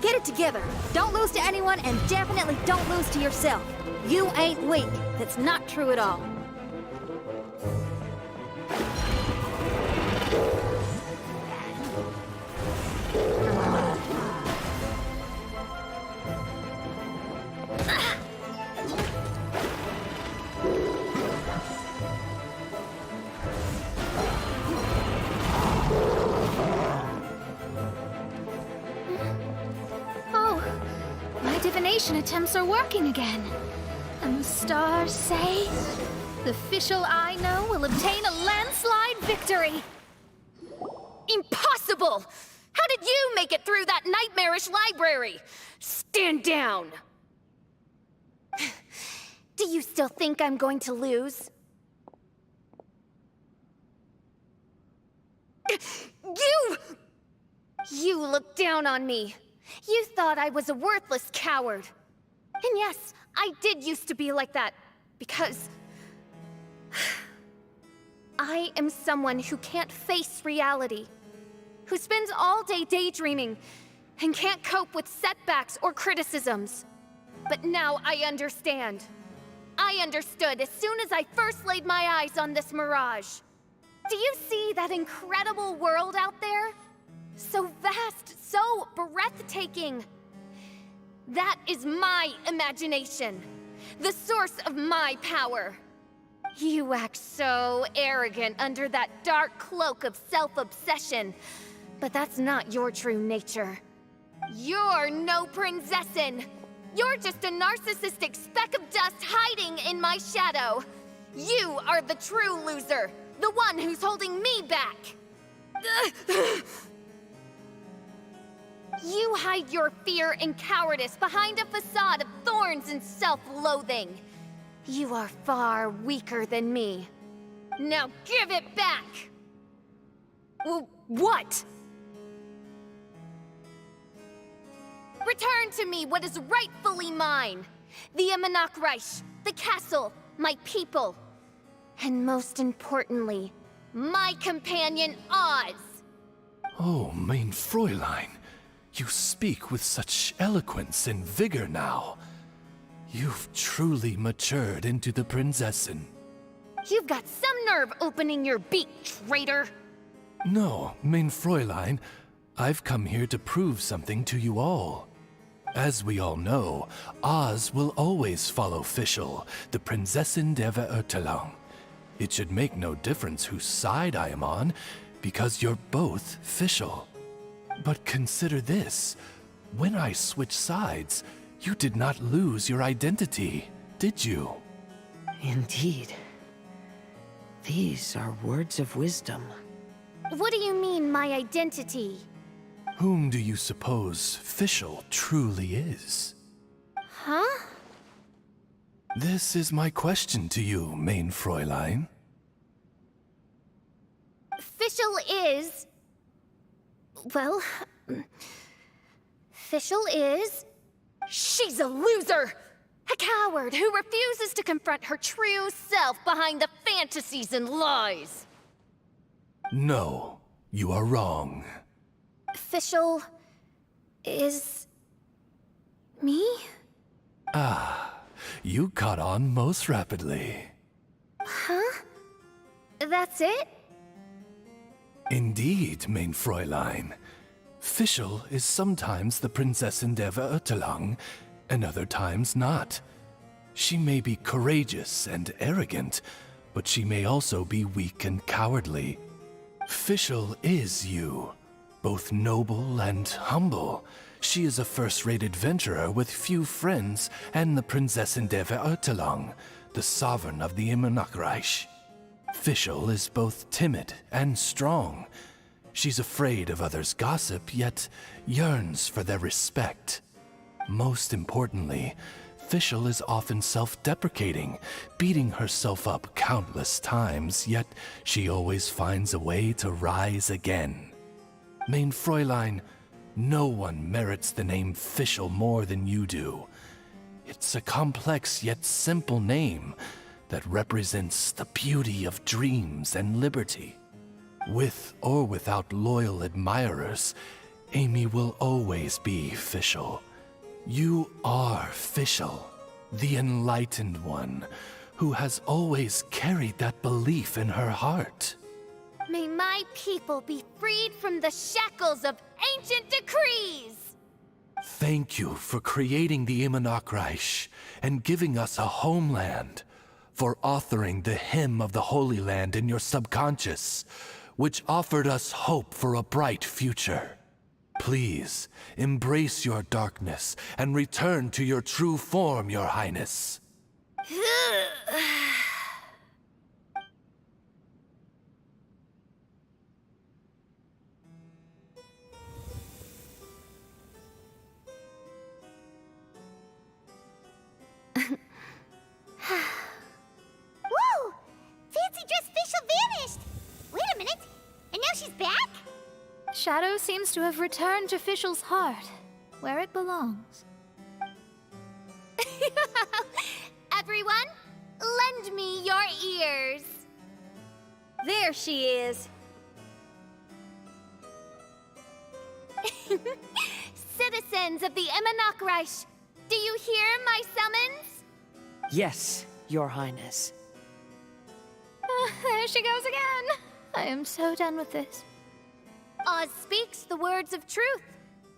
Get it together. Don't lose to anyone, and definitely don't lose to yourself. You ain't weak. That's not true at all. Oh, my divination attempts are working again. And the stars say the official I know will obtain a landslide victory. Impossible! How did you make it through that nightmarish library? Stand down! Do you still think I'm going to lose? You looked down on me. You thought I was a worthless coward. And yes, I did used to be like that, because I am someone who can't face reality, who spends all day daydreaming and can't cope with setbacks or criticisms. But now I understand. I understood as soon as I first laid my eyes on this mirage. Do you see that incredible world out there? So vast, so breathtaking. That is my imagination, the source of my power. You act so arrogant under that dark cloak of self-obsession, but that's not your true nature. You're no princessin. You're just a narcissistic speck of dust hiding in my shadow. You are the true loser, the one who's holding me back. You hide your fear and cowardice behind a facade of thorns and self-loathing. You are far weaker than me. Now give it back! What? Return to me what is rightfully mine. The Immernachtreich, the castle, my people. And most importantly, my companion Oz. Oh, mein Fräulein. You speak with such eloquence and vigor now. You've truly matured into the Prinzessin. You've got some nerve opening your beak, traitor! No, mein Fräulein, I've come here to prove something to you all. As we all know, Oz will always follow Fischl, the Prinzessin der Verurteilung. It should make no difference whose side I am on, because you're both Fischl. But consider this. When I switched sides, you did not lose your identity, did you? Indeed. These are words of wisdom. What do you mean, my identity? Whom do you suppose Fischl truly is? Huh? This is my question to you, mein Fräulein. Fischl is... Well... Fischl is... She's a loser! A coward who refuses to confront her true self behind the fantasies and lies! No, you are wrong. Fischl... is... me? Ah, you caught on most rapidly. Huh? That's it? Indeed, mein Fräulein. Fischl is sometimes the Prinzessin der Verurteilung, and other times not. She may be courageous and arrogant, but she may also be weak and cowardly. Fischl is you, both noble and humble. She is a first-rate adventurer with few friends and the Prinzessin der Verurteilung, the sovereign of the Immernachtreich. Fischl is both timid and strong. She's afraid of others' gossip, yet yearns for their respect. Most importantly, Fischl is often self-deprecating, beating herself up countless times, yet she always finds a way to rise again. Mein Fräulein, no one merits the name Fischl more than you do. It's a complex yet simple name, that represents the beauty of dreams and liberty. With or without loyal admirers, Amy will always be Fischl. You are Fischl, the enlightened one, who has always carried that belief in her heart. May my people be freed from the shackles of ancient decrees! Thank you for creating the Immernachtreich and giving us a homeland, for authoring the hymn of the Holy Land in your subconscious, which offered us hope for a bright future. Please, embrace your darkness and return to your true form, Your Highness. Whoa! Fancy dress Fischl vanished! Wait a minute, and now she's back? Shadow seems to have returned to Fischl's heart, where it belongs. Everyone, lend me your ears. There she is. Citizens of the Immernachtreich, do you hear my summons? Yes, Your Highness. There she goes again. I am so done with this. Oz speaks the words of truth.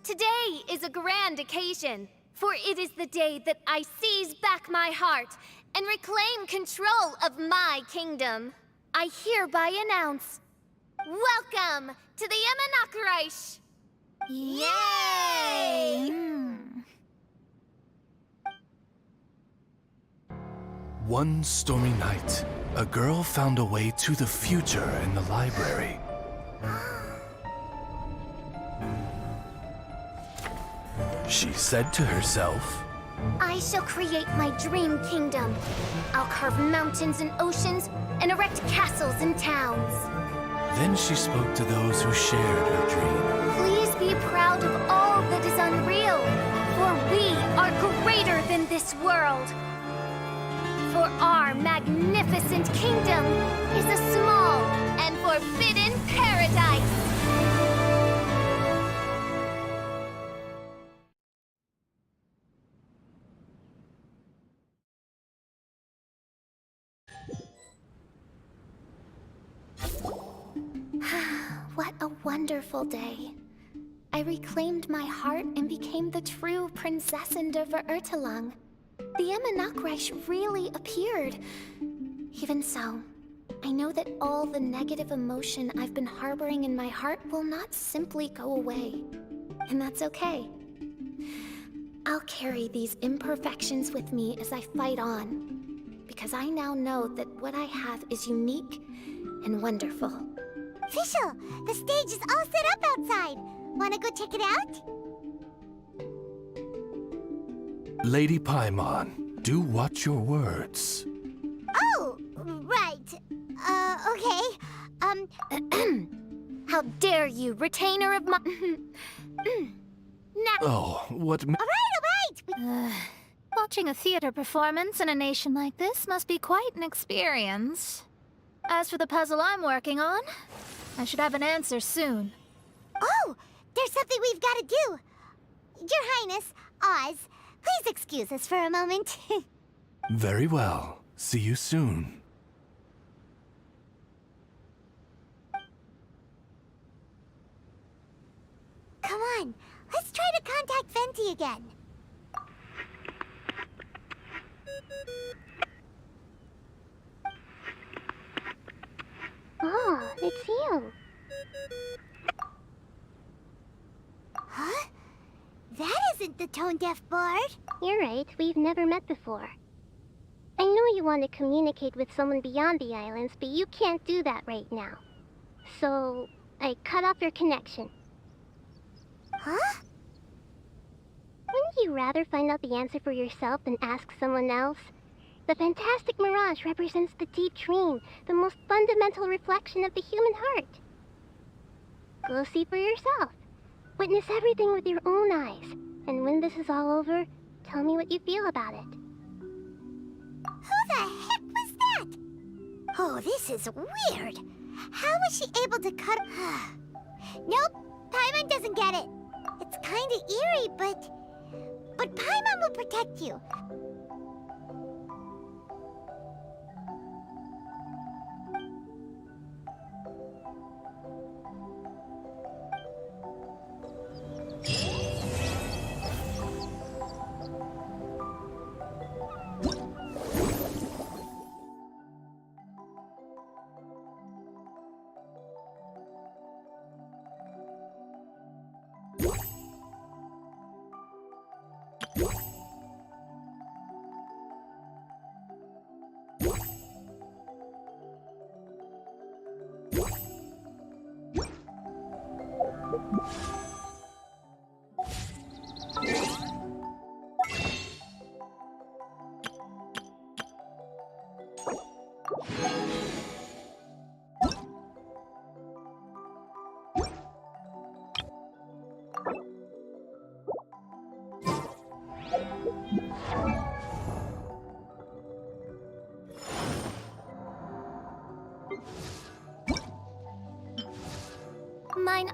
Today is a grand occasion, for it is the day that I seize back my heart and reclaim control of my kingdom. I hereby announce, welcome to the Immernachtreich! Yay! One stormy night, a girl found a way to the future in the library. She said to herself, I shall create my dream kingdom. I'll carve mountains and oceans and erect castles and towns. Then she spoke to those who shared her dream. Please be proud of all that is unreal, for we are greater than this world. For our magnificent kingdom is a small and forbidden paradise. What a wonderful day. I reclaimed my heart and became the true Prinzessin der Verurteilung. The Immernachtreich really appeared. Even so, I know that all the negative emotion I've been harboring in my heart will not simply go away. And that's okay. I'll carry these imperfections with me as I fight on, because I now know that what I have is unique and wonderful. Fischl, the stage is all set up outside. Wanna go check it out? Lady Paimon, do watch your words. Oh, right. Okay. How dare you, retainer of my... Oh, what... All right! Watching a theater performance in a nation like this must be quite an experience. As for the puzzle I'm working on, I should have an answer soon. Oh, there's something we've got to do. Your Highness, Oz, please excuse us for a moment. Very well. See you soon. Come on, let's try to contact Venti again. Oh, it's you. Huh? That isn't the tone-deaf bard. You're right, we've never met before. I know you want to communicate with someone beyond the islands, but you can't do that right now. So, I cut off your connection. Huh? Wouldn't you rather find out the answer for yourself than ask someone else? The fantastic mirage represents the deep dream, the most fundamental reflection of the human heart. Go see for yourself. Witness everything with your own eyes. And when this is all over, tell me what you feel about it. Who the heck was Oh, this is weird. How was she able to cut... Nope, Paimon doesn't get it. It's kinda eerie, but Paimon will protect you. Mine,